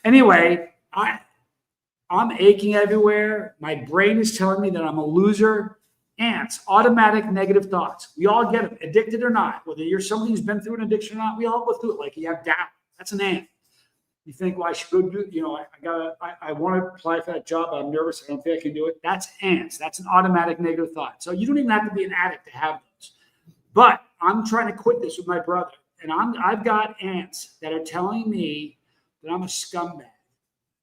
Anyway, I'm aching everywhere. My brain is telling me that I'm a loser. Ants, automatic negative thoughts. We all get them, addicted or not. Whether you're somebody who's been through an addiction or not, we all go through it. Like you have doubt. That's an ant. You think, well, I should go do, I want to apply for that job, but I'm nervous. I don't think I can do it. That's ants. That's an automatic negative thought. So you don't even have to be an addict to have those. But I'm trying to quit this with my brother. And I've got ants that are telling me that I'm a scumbag.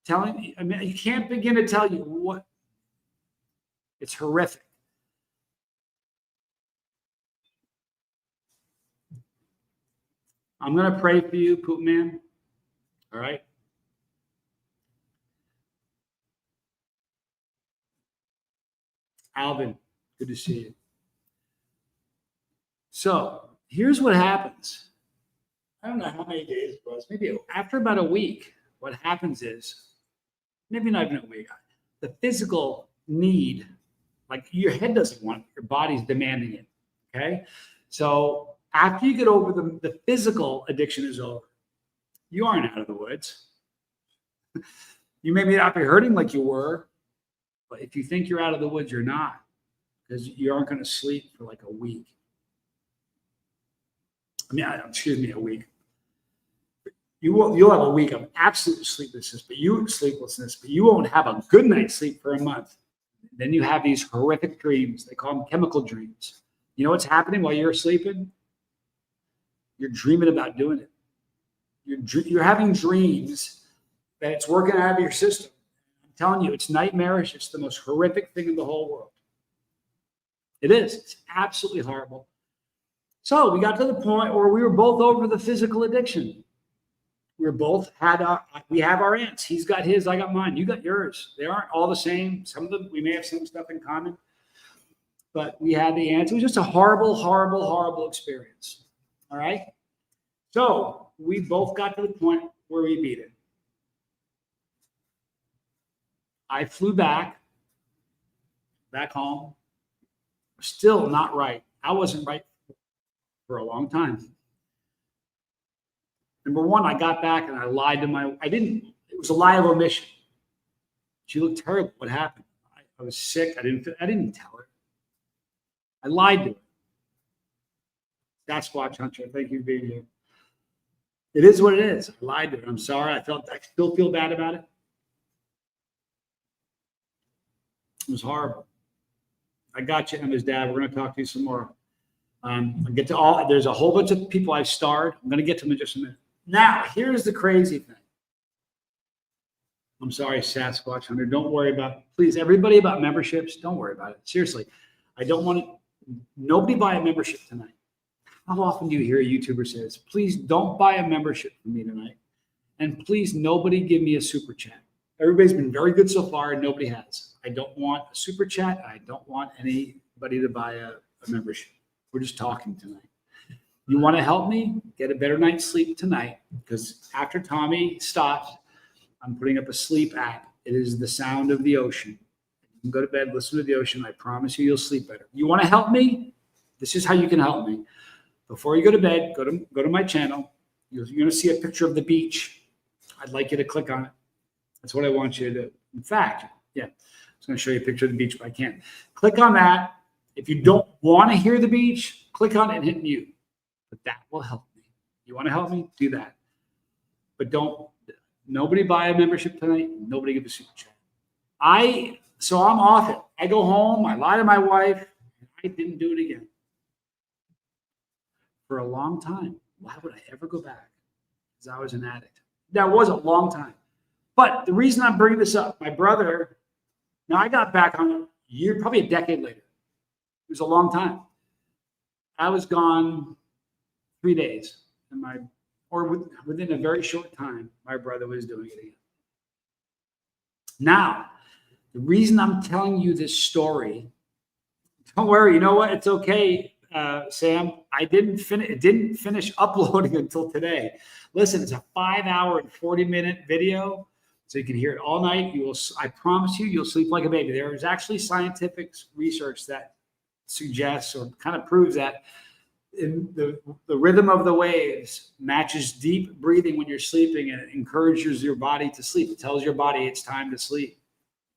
Telling me, I mean, you can't begin to tell you what. It's horrific. I'm going to pray for you, Poop Man. All right. Alvin, good to see you. So here's what happens. I don't know how many days it was. Maybe after about a week, what happens is, maybe not even a week, the physical need, like your head doesn't want it, your body's demanding it. Okay. So after you get over the physical addiction is over, you aren't out of the woods. You may not be hurting like you were, but if you think you're out of the woods, you're not, because you aren't going to sleep for like a week. I mean, a week. You'll have a week of absolute sleeplessness, but you won't have a good night's sleep for a month. Then you have these horrific dreams. They call them chemical dreams. You know what's happening while you're sleeping? You're dreaming about doing it. You're having dreams that it's working out of your system. I'm telling you, it's nightmarish. It's the most horrific thing in the whole world. It is. It's absolutely horrible. So we got to the point where we were both over the physical addiction. We have our ants. He's got his, I got mine. You got yours. They aren't all the same. Some of them, we may have some stuff in common, but we had the ants. It was just a horrible, horrible, horrible experience. All right. So we both got to the point where we beat it. I flew back home. Still not right. I wasn't right for a long time. Number one, I got back and I lied to it was a lie of omission. She looked terrible. What happened? I was sick. I didn't tell her. I lied to her. Sasquatch Hunter, thank you for being here. It is what it is. I lied to her. I'm sorry. I still feel bad about it. It was horrible. I got you, Emma's dad. We're going to talk to you some more. There's a whole bunch of people I've starred. I'm going to get to them in just a minute. Now, here's the crazy thing. I'm sorry, Sasquatch Hunter. Don't worry please, everybody about memberships, don't worry about it. Seriously, I don't want nobody buy a membership tonight. How often do you hear a YouTuber say this? Please don't buy a membership from me tonight. And please, nobody give me a super chat. Everybody's been very good so far and nobody has. I don't want a super chat. I don't want anybody to buy a membership. We're just talking tonight. You want to help me get a better night's sleep tonight, because after Tommy stops, I'm putting up a sleep app. It is the sound of the ocean. You can go to bed, listen to the ocean. I promise you'll sleep better. You want to help me? This is how you can help me. Before you go to bed, go to my channel. You're going to see a picture of the beach. I'd like you to click on it. That's what I want you to do. In fact, yeah, I was going to show you a picture of the beach, but I can't. Click on that. If you don't want to hear the beach, click on it and hit mute. But that will help me. You want to help me? Do that. But nobody buy a membership tonight. Nobody give a super chat. So I'm off it. I go home. I lie to my wife. I didn't do it again. For a long time. Why would I ever go back? Because I was an addict. That was a long time. But the reason I'm bringing this up, my brother, now I got back on a year, probably a decade later. It was a long time. I was gone 3 days. Within a very short time, my brother was doing it again. Now, the reason I'm telling you this story, don't worry, you know what? It's okay, Sam. It didn't finish uploading until today. Listen, it's a 5 hour and 40-minute video. so you can hear it all night. I promise you, you'll sleep like a baby. There is actually scientific research that suggests or kind of proves that in the rhythm of the waves matches deep breathing when you're sleeping, and it encourages your body to sleep. It tells your body it's time to sleep.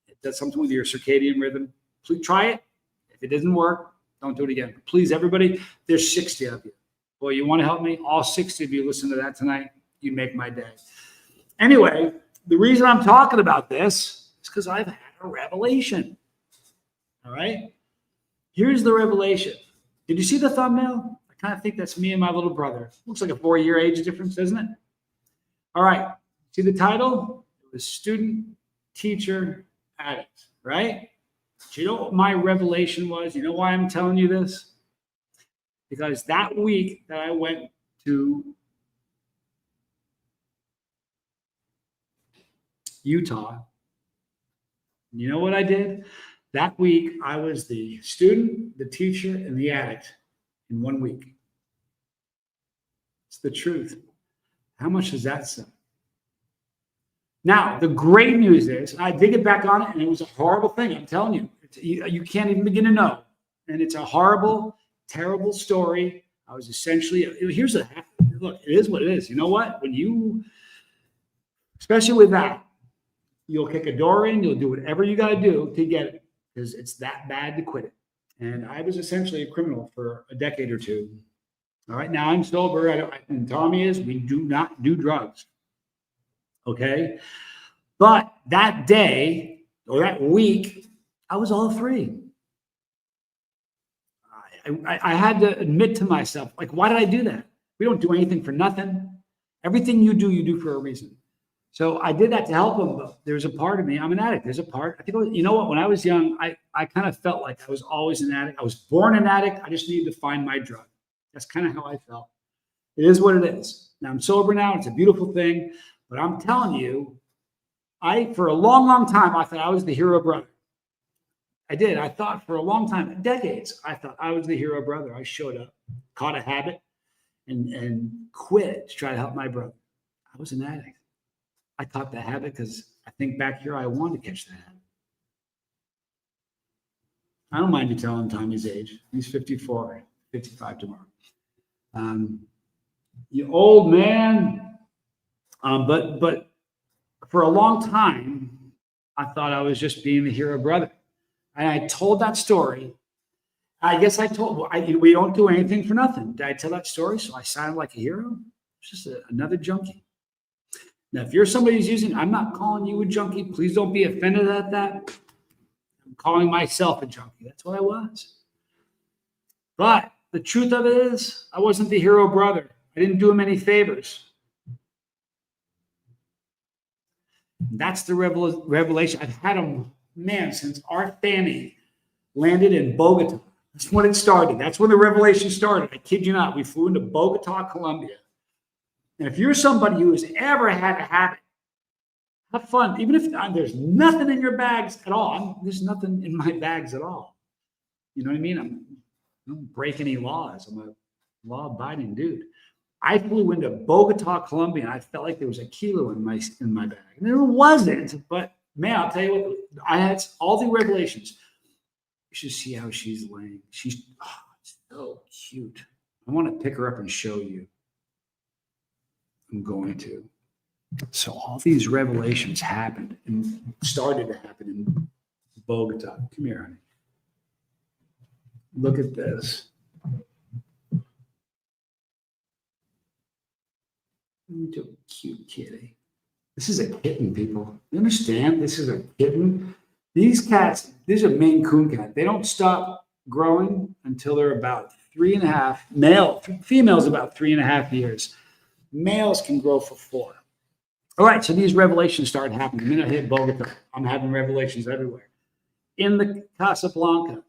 It does something with your circadian rhythm. Please try it. If it doesn't work, don't do it again. Please, everybody, there's 60 of you. Boy, you want to help me? All 60 of you listen to that tonight. You make my day. Anyway, the reason I'm talking about this is because I've had a revelation. All right? Here's the revelation. Did you see the thumbnail? I kind of think that's me and my little brother. Looks like a 4-year age difference, doesn't it? All right. See the title? It was Student, Teacher, Addict, right? Do you know what my revelation was? You know why I'm telling you this? Because that week that I went to Utah, you know what I did? That week, I was the student, the teacher, and the addict in 1 week. It's the truth. How much does that sound? Now, the great news is, I did get back on it, and it was a horrible thing. I'm telling you. You can't even begin to know. And it's a horrible, terrible story. I was essentially, look, it is what it is. You know what? When you, especially with that, you'll kick a door in, you'll do whatever you got to do to get it, because it's that bad to quit it. And I was essentially a criminal for a decade or two. All right, now I'm sober. And Tommy is, we do not do drugs. Okay? But that day or that week, I was all three. I had to admit to myself, like, why did I do that? We don't do anything for nothing. Everything you do for a reason. So I did that to help him. But there's a part of me, I'm an addict. There's a part, I think, you know what? When I was young, I kind of felt like I was always an addict. I was born an addict. I just needed to find my drug. That's kind of how I felt. It is what it is. Now I'm sober now. It's a beautiful thing. But I'm telling you, for a long, long time, I thought I was the hero brother. I did. I thought for a long time, decades, I thought I was the hero brother. I showed up, caught a habit, and quit to try to help my brother. I was an addict. I caught that habit because I think back here, I wanted to catch that habit. I don't mind you telling Tommy's age. He's 54, 55 tomorrow. You old man. But for a long time, I thought I was just being the hero brother. And I told that story. I guess we don't do anything for nothing. Did I tell that story so I sounded like a hero? It's just another junkie. Now, if you're somebody who's using, I'm not calling you a junkie. Please don't be offended at that. I'm calling myself a junkie. That's what I was. But the truth of it is, I wasn't the hero brother. I didn't do him any favors. That's the revelation. I've had them, man, since our family landed in Bogota. That's when it started. That's when the revelation started. I kid you not. We flew into Bogota, Colombia. And if you're somebody who has ever had a habit, have fun. Even if there's nothing in your bags at all. There's nothing in my bags at all. You know what I mean? I don't break any laws. I'm a law-abiding dude. I flew into Bogota, Colombia, and I felt like there was a kilo in my bag. And there wasn't, but man, I'll tell you what, I had all the revelations. You should see how she's laying. She's so cute. I want to pick her up and show you. I'm going to. So all these revelations happened and started to happen in Bogota. Come here, honey. Look at this. Look at a cute kitty. This is a kitten, people. You understand? This is a kitten. These cats, these are Maine Coon cats. They don't stop growing until they're about 3.5. Females about 3.5 years. Males can grow for 4. All right, so these revelations started happening. The minute I hit Bogota, I'm having revelations everywhere. In the Casablanca,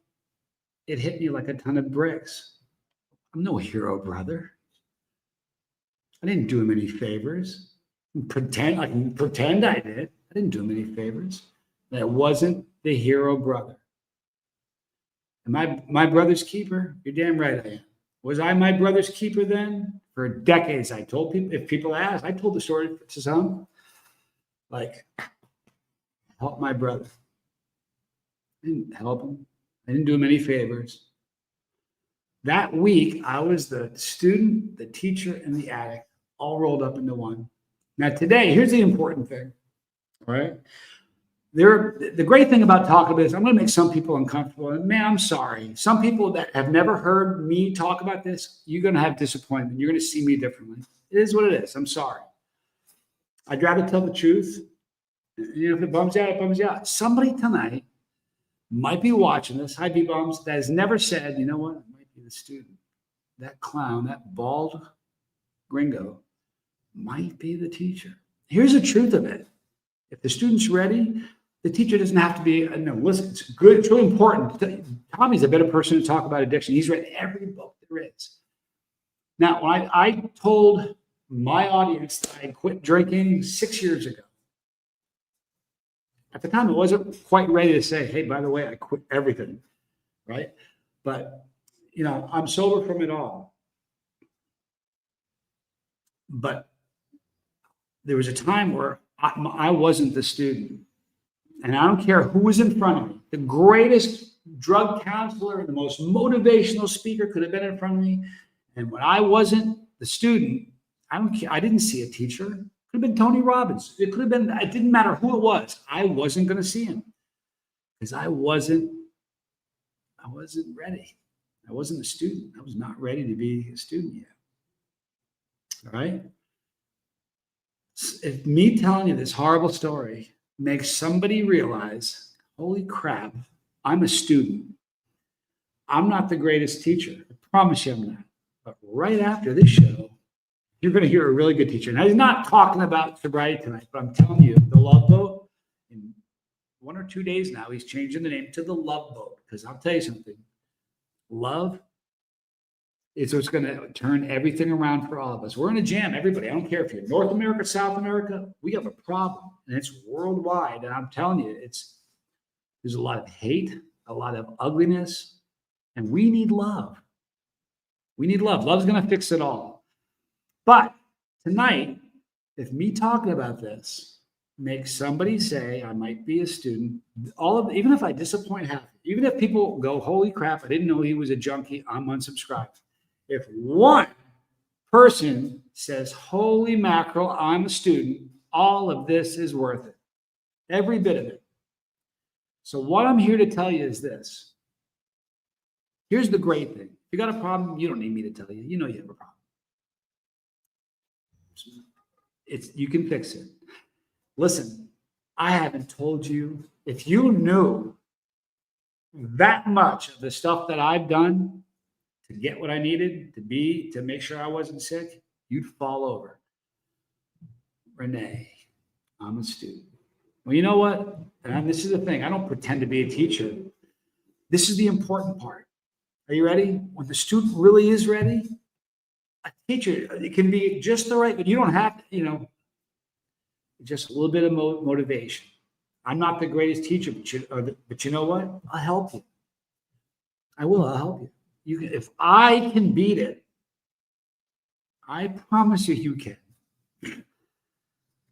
it hit me like a ton of bricks. I'm no hero brother. I didn't do him any favors. I can pretend I did. I didn't do him any favors. That wasn't the hero brother. Am my brother's keeper? You're damn right I am. Was I my brother's keeper then? For decades, I told people, if people asked, I told the story to some. Like, help my brother. I didn't help him. I didn't do him any favors. That week, I was the student, the teacher, and the addict, all rolled up into one. Now, today, here's the important thing, all right? The great thing about talking about this, I'm going to make some people uncomfortable. And man, I'm sorry. Some people that have never heard me talk about this, you're going to have disappointment. You're going to see me differently. It is what it is. I'm sorry. I'd rather tell the truth. You know, if it bums you out, it bums you out. Somebody tonight might be watching this, hi B-Bums, that has never said, you know what, it might be the student. That clown, that bald gringo might be the teacher. Here's the truth of it. If the student's ready, the teacher doesn't have to be, no, listen, it's good, it's really important. Tommy's a better person to talk about addiction. He's read every book there is. Now, when I told my audience that I quit drinking 6 years ago, at the time, I wasn't quite ready to say, hey, by the way, I quit everything, right? But, you know, I'm sober from it all. But there was a time where I wasn't the student. And I don't care who was in front of me. The greatest drug counselor and the most motivational speaker could have been in front of me. And when I wasn't the student, I don't care. I didn't see a teacher. It could have been Tony Robbins. It could have been, it didn't matter who it was. I wasn't going to see him because I wasn't ready. I wasn't a student. I was not ready to be a student yet. All right. If me telling you this horrible story makes somebody realize, holy crap, I'm a student. I'm not the greatest teacher. I promise you I'm not. But right after this show, you're going to hear a really good teacher. And he's not talking about sobriety tonight, but I'm telling you, the Love Boat, in 1 or 2 days now, he's changing the name to the Love Boat. Because I'll tell you something, love is what's going to turn everything around for all of us. We're in a jam, everybody. I don't care if you're North America, South America, we have a problem. And it's worldwide. And I'm telling you, there's a lot of hate, a lot of ugliness, and we need love. We need love. Love's going to fix it all. But tonight, if me talking about this makes somebody say I might be a student, even if I disappoint half, even if people go, holy crap, I didn't know he was a junkie, I'm unsubscribed. If one person says, holy mackerel, I'm a student, all of this is worth it. Every bit of it. So what I'm here to tell you is this. Here's the great thing. If you got a problem, you don't need me to tell you. You know you have a problem. You can fix it. Listen, I haven't told you. If you knew that much of the stuff that I've done to get what I needed to make sure I wasn't sick, you'd fall over. Renee, I'm a student. Well, you know what? And this is the thing. I don't pretend to be a teacher. This is the important part. Are you ready? When the student really is ready, a teacher, it can be just the right, but you don't have to, just a little bit of motivation. I'm not the greatest teacher, but you know what? I'll help you. I will. I'll help you. If I can beat it, I promise you can.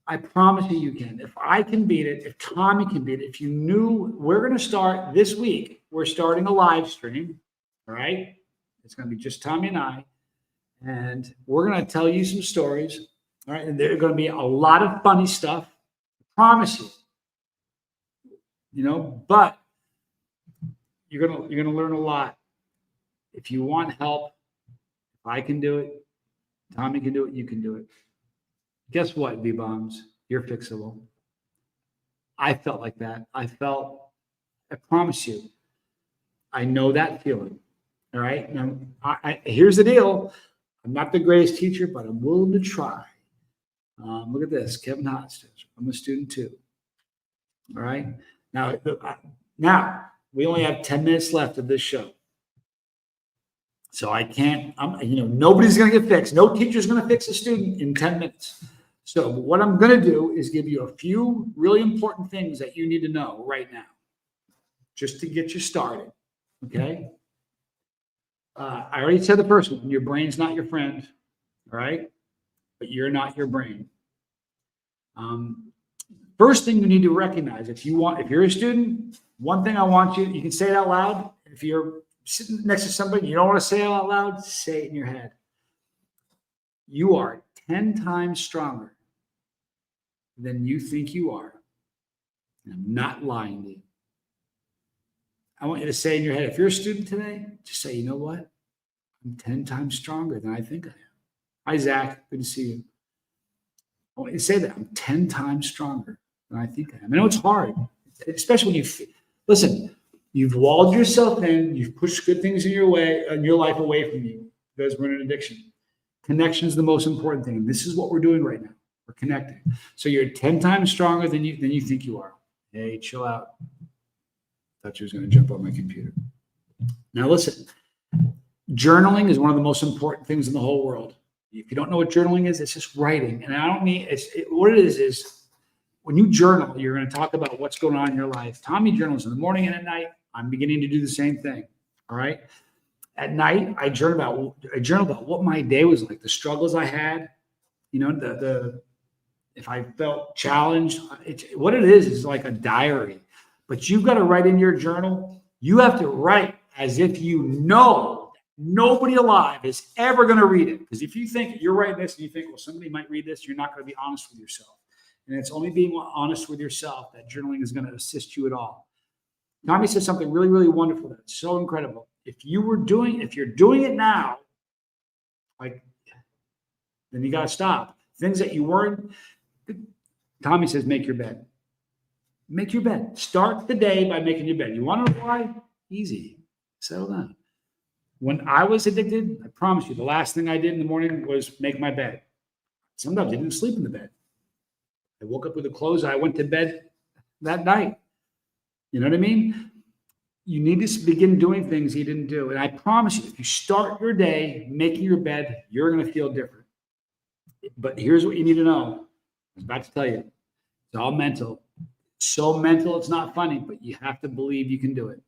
I promise you can. If I can beat it, if Tommy can beat it, if you knew, we're going to start this week. We're starting a live stream. All right. It's going to be just Tommy and I. And we're going to tell you some stories. All right. And there are going to be a lot of funny stuff. I promise you. But you're going to learn a lot. If you want help, if I can do it, Tommy can do it, you can do it. Guess what, B-Bombs? You're fixable. I felt like that. I promise you, I know that feeling. All right. Now, here's the deal. I'm not the greatest teacher, but I'm willing to try. Look at this, Kevin Hotstitch. I'm a student too. All right. Now we only have 10 minutes left of this show. So I can't, nobody's going to get fixed. No teacher's going to fix a student in 10 minutes. So what I'm going to do is give you a few really important things that you need to know right now, just to get you started. Okay. I already said the first one. Your brain's not your friend. All right. But you're not your brain. first thing you need to recognize, if you're a student, one thing I want you can say it out loud. If you're sitting next to somebody, you don't want to say it out loud, say it in your head. You are 10 times stronger than you think you are. And I'm not lying to you. I want you to say in your head, if you're a student today, just say, you know what? I'm 10 times stronger than I think I am. Hi, Zach. Good to see you. I want you to say that. I'm 10 times stronger than I think I am. I know it's hard, especially when listen, you've walled yourself in, you've pushed good things in your life away from you because we're in an addiction. Connection is the most important thing. And this is what we're doing right now. We're connecting. So you're 10 times stronger than you think you are. Hey, chill out. Thought you was going to jump on my computer. Now listen, journaling is one of the most important things in the whole world. If you don't know what journaling is, it's just writing. And I don't mean what it is when you journal, you're going to talk about what's going on in your life. Tommy journals in the morning and at night. I'm beginning to do the same thing. All right. At night, I journal about what my day was like, the struggles I had, if I felt challenged. What it is like a diary. But you've got to write in your journal. You have to write as if you know nobody alive is ever going to read it. Because if you think you're writing this and you think, well, somebody might read this, you're not going to be honest with yourself. And it's only being honest with yourself that journaling is going to assist you at all. Tommy said something really, really wonderful. That's so incredible. If you're doing it now, then you got to stop. Things that you weren't. Tommy says, make your bed. Make your bed. Start the day by making your bed. You want to know why? Easy. Settle down. When I was addicted, I promise you, the last thing I did in the morning was make my bed. Sometimes I didn't sleep in the bed. I woke up with the clothes. I went to bed that night. You know what I mean? You need to begin doing things you didn't do. And I promise you, if you start your day making your bed, you're going to feel different. But here's what you need to know. I was about to tell you. It's all mental. So mental, it's not funny, but you have to believe you can do it.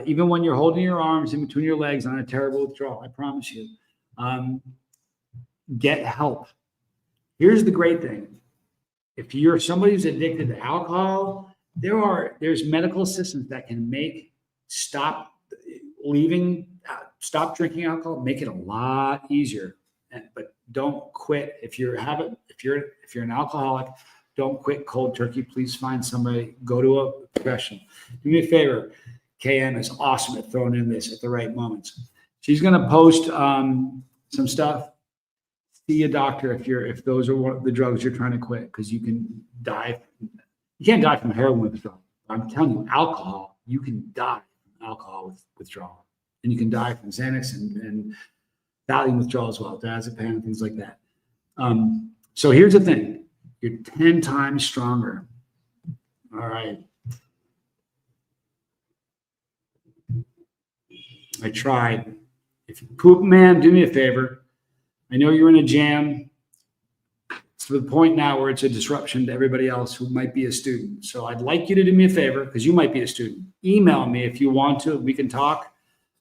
Even when you're holding your arms in between your legs on a terrible withdrawal, I promise you. Get help. Here's the great thing. If you're somebody who's addicted to alcohol, there's medical assistance that can stop drinking alcohol, make it a lot easier. But don't quit. If you're an alcoholic, don't quit cold turkey. Please find somebody, go to a professional. Do me a favor. KM is awesome at throwing in this at the right moments. She's going to post some stuff. See a doctor if those are the drugs you're trying to quit, because you can die. You can't die from heroin withdrawal. I'm telling you, alcohol, you can die from alcohol withdrawal. And you can die from Xanax and Valium withdrawal as well, diazepam and things like that. So here's the thing. You're 10 times stronger. All right. I tried. If you poop, man, do me a favor. I know you're in a jam. It's to the point now where it's a disruption to everybody else who might be a student. So I'd like you to do me a favor, because you might be a student. Email me if you want to. We can talk.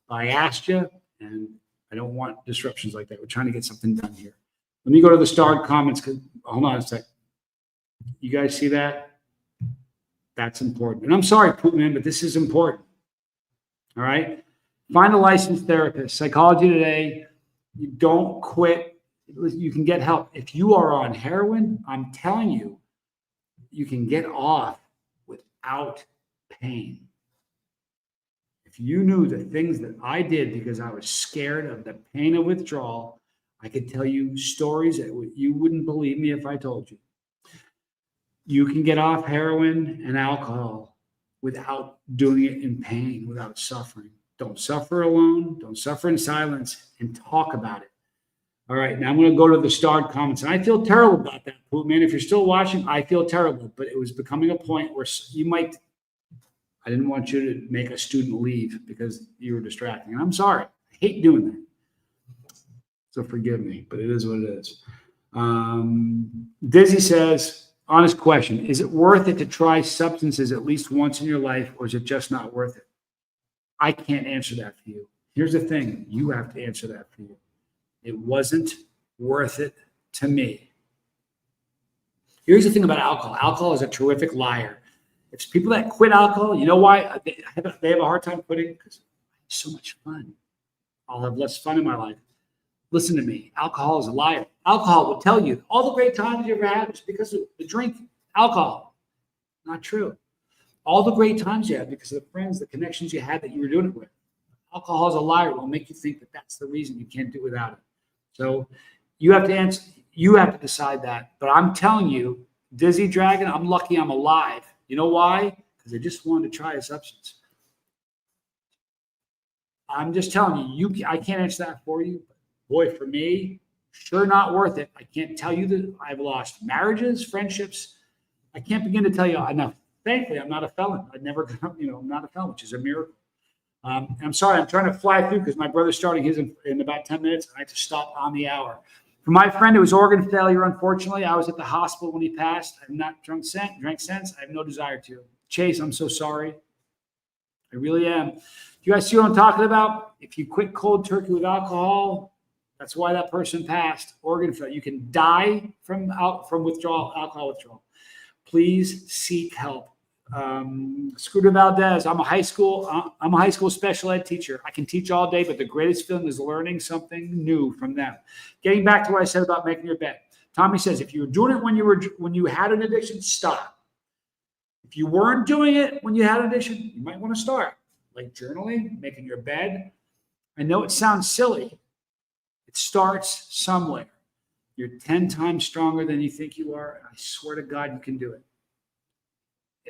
I asked you, and I don't want disruptions like that. We're trying to get something done here. Let me go to the starred comments. Hold on a sec. You guys see that? That's important. And I'm sorry, Poop Man, but this is important. All right? Find a licensed therapist. Psychology Today. You don't quit. You can get help. If you are on heroin, I'm telling you, you can get off without pain. If you knew the things that I did because I was scared of the pain of withdrawal, I could tell you stories that you wouldn't believe me if I told you. You can get off heroin and alcohol without doing it in pain, without suffering. Don't suffer alone. Don't suffer in silence, and talk about it. All right, now I'm going to go to the starred comments. And I feel terrible about that, Poop Man. If you're still watching, I feel terrible. But it was becoming a point where I didn't want you to make a student leave because you were distracting. And I'm sorry. I hate doing that. So forgive me, but it is what it is. Dizzy says, honest question, is it worth it to try substances at least once in your life, or is it just not worth it? I can't answer that for you. Here's the thing. You have to answer that for you. It wasn't worth it to me. Here's the thing about alcohol. Alcohol is a terrific liar. It's people that quit alcohol. You know why they have a hard time quitting? Because it's so much fun. I'll have less fun in my life. Listen to me. Alcohol is a liar. Alcohol will tell you all the great times you ever had was because of the drink. Alcohol. Not true. All the great times you had because of the friends, the connections you had that you were doing it with. Alcohol is a liar. It will make you think that that's the reason you can't do without it. So you have to answer. You have to decide that. But I'm telling you, Dizzy Dragon, I'm lucky I'm alive. You know why? Because I just wanted to try a substance. I'm just telling you, I can't answer that for you. But boy, for me, sure not worth it. I can't tell you that I've lost marriages, friendships. I can't begin to tell you enough. Thankfully, I'm not a felon. I'm not a felon, which is a miracle. I'm sorry, I'm trying to fly through because my brother's starting his in about 10 minutes. I have to stop on the hour. For my friend, it was organ failure, unfortunately. I was at the hospital when he passed. I've not drank since. I have no desire to. Chase, I'm so sorry. I really am. Do you guys see what I'm talking about? If you quit cold turkey with alcohol, that's why that person passed. Organ failure. You can die from withdrawal, alcohol withdrawal. Please seek help. Scooter Valdez, I'm a high school special ed teacher. I can teach all day, but the greatest feeling is learning something new from them. Getting back to what I said about making your bed. Tommy says, if you were doing it when you had an addiction, stop. If you weren't doing it when you had an addiction, you might want to start. Like journaling, making your bed. I know it sounds silly. It starts somewhere. You're 10 times stronger than you think you are. I swear to God, you can do it.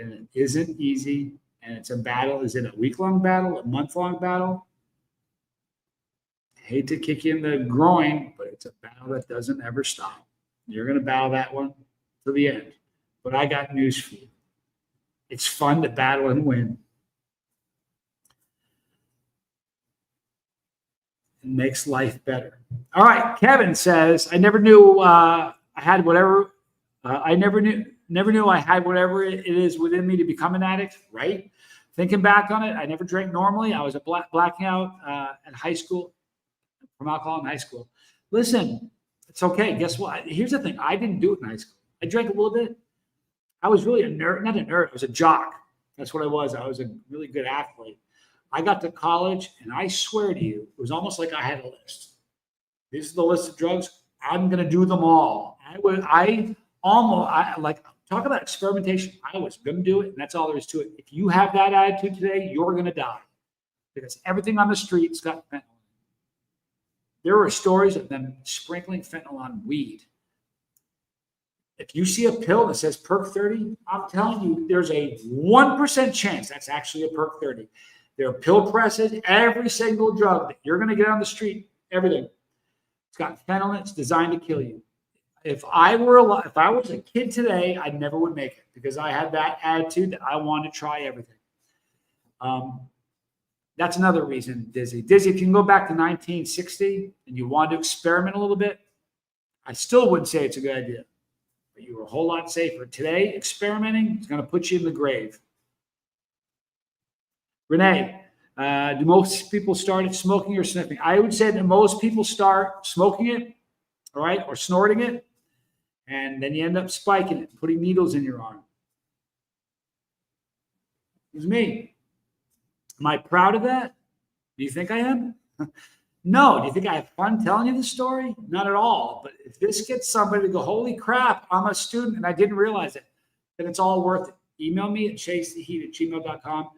And it isn't easy, and it's a battle. Is it a week-long battle, a month-long battle? I hate to kick you in the groin, but it's a battle that doesn't ever stop. You're going to battle that one to the end. But I got news for you. It's fun to battle and win. It makes life better. All right, Kevin says, I never knew I had whatever. I never knew I had whatever it is within me to become an addict, right? Thinking back on it, I never drank normally. I was blacking out at high school from alcohol in high school. Listen, it's okay. Guess what? Here's the thing. I didn't do it in high school. I drank a little bit. I was really a nerd, not a nerd. I was a jock. That's what I was. I was a really good athlete. I got to college, and I swear to you, it was almost like I had a list. This is the list of drugs. I'm going to do them all. Talk about experimentation. I was going to do it, and that's all there is to it. If you have that attitude today, you're going to die because everything on the street's got fentanyl. There are stories of them sprinkling fentanyl on weed. If you see a pill that says Perk 30, I'm telling you, there's a 1% chance that's actually a Perk 30. There are pill presses, every single drug that you're going to get on the street, everything. It's got fentanyl in it. It's designed to kill you. If I was a kid today, I never would make it because I had that attitude that I wanted to try everything. That's another reason, Dizzy. Dizzy, if you can go back to 1960 and you wanted to experiment a little bit, I still wouldn't say it's a good idea. But you were a whole lot safer. Today, experimenting is going to put you in the grave. Renee, do most people start smoking or sniffing? I would say that most people start smoking it, all right, or snorting it, and then you end up spiking it, putting needles in your arm. It was me. Am I proud of that? Do you think I am? No. Do you think I have fun telling you the story? Not at all. But if this gets somebody to go, holy crap, I'm a student and I didn't realize it, then it's all worth it. Email me at chasetheheat@gmail.com.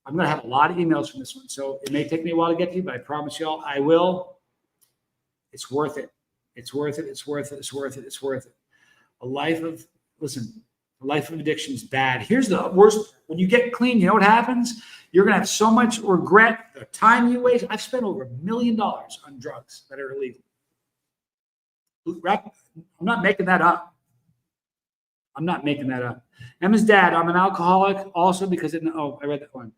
I'm going to have a lot of emails from this one, so it may take me a while to get to you, but I promise you all I will. It's worth it. It's worth it. It's worth it. It's worth it. It's worth it. A life of addiction is bad. Here's the worst. When you get clean, you know what happens? You're going to have so much regret. The time you waste. I've spent over $1 million on drugs that are illegal. I'm not making that up. Emma's dad, I'm an alcoholic also because I read that one.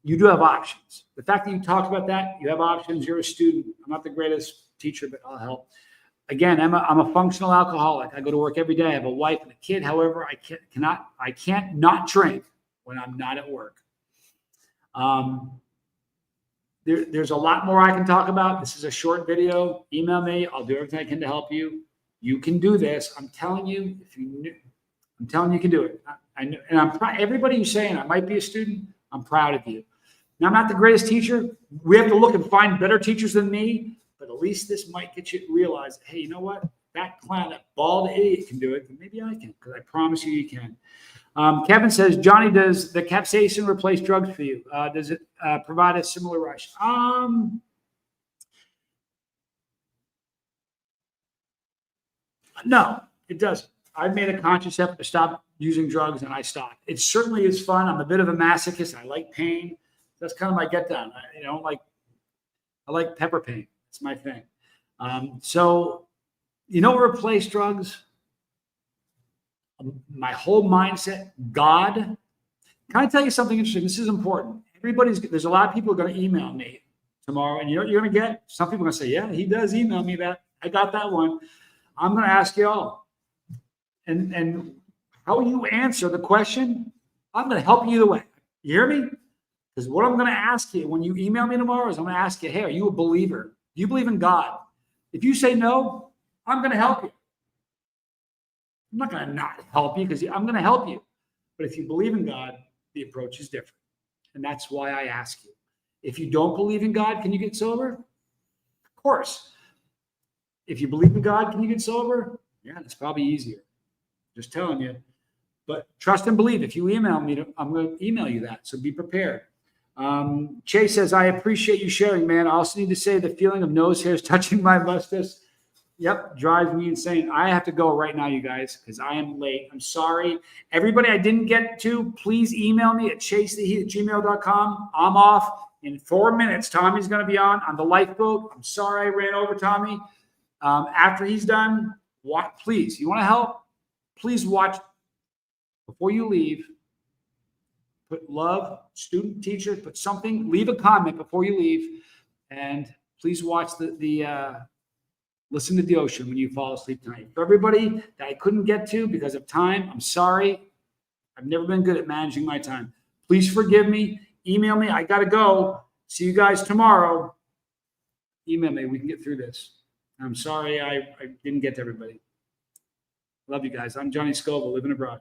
You do have options. The fact that you talked about that, you have options. You're a student. I'm not the greatest teacher, but I'll help. Again, Emma, I'm a functional alcoholic. I go to work every day. I have a wife and a kid. However, I can't not drink when I'm not at work. There's a lot more I can talk about. This is a short video. Email me. I'll do everything I can to help you. You can do this. I'm telling you, if you knew, I'm telling you, you can do it. I know, and I'm proud. Everybody who's saying I might be a student, I'm proud of you. Now, I'm not the greatest teacher. We have to look and find better teachers than me, but at least this might get you to realize, hey, you know what? That clown, that bald idiot can do it, but maybe I can, because I promise you, you can. Kevin says, Johnny, does the capsaicin replace drugs for you? Does it provide a similar rush? No, it doesn't. I've made a conscious effort to stop using drugs, and I stopped. It certainly is fun. I'm a bit of a masochist. I like pain. That's kind of my get down. I like pepper pain. It's my thing. So, you know what replaced drugs? My whole mindset, God. Can I tell you something interesting? This is important. There's a lot of people going to email me tomorrow, and you know what you're going to get? Some people are going to say, yeah, he does email me that. I got that one. I'm going to ask you all. And how you answer the question, I'm going to help you either way. You hear me? Because what I'm going to ask you when you email me tomorrow is I'm going to ask you, hey, are you a believer? Do you believe in God? If you say no, I'm going to help you. I'm not going to not help you because I'm going to help you. But if you believe in God, the approach is different. And that's why I ask you. If you don't believe in God, can you get sober? Of course. If you believe in God, can you get sober? Yeah, that's probably easier. Just telling you. But trust and believe. If you email me, I'm going to email you that. So be prepared. Chase says, I appreciate you sharing, man. I also need to say the feeling of nose hairs touching my mustache. Yep, drives me insane. I have to go right now, you guys, because I am late. I'm sorry. Everybody I didn't get to, please email me at chasetheheat@gmail.com. I'm off in 4 minutes. Tommy's going to be on the lifeboat. I'm sorry I ran over Tommy. After he's done, please, you want to help? Please watch before you leave. Put love, student, teacher, put something, leave a comment before you leave. And please watch listen to the ocean when you fall asleep tonight. For everybody that I couldn't get to because of time, I'm sorry. I've never been good at managing my time. Please forgive me. Email me. I got to go. See you guys tomorrow. Email me. We can get through this. I'm sorry I didn't get to everybody. Love you guys. I'm Johnny Scoville, living abroad.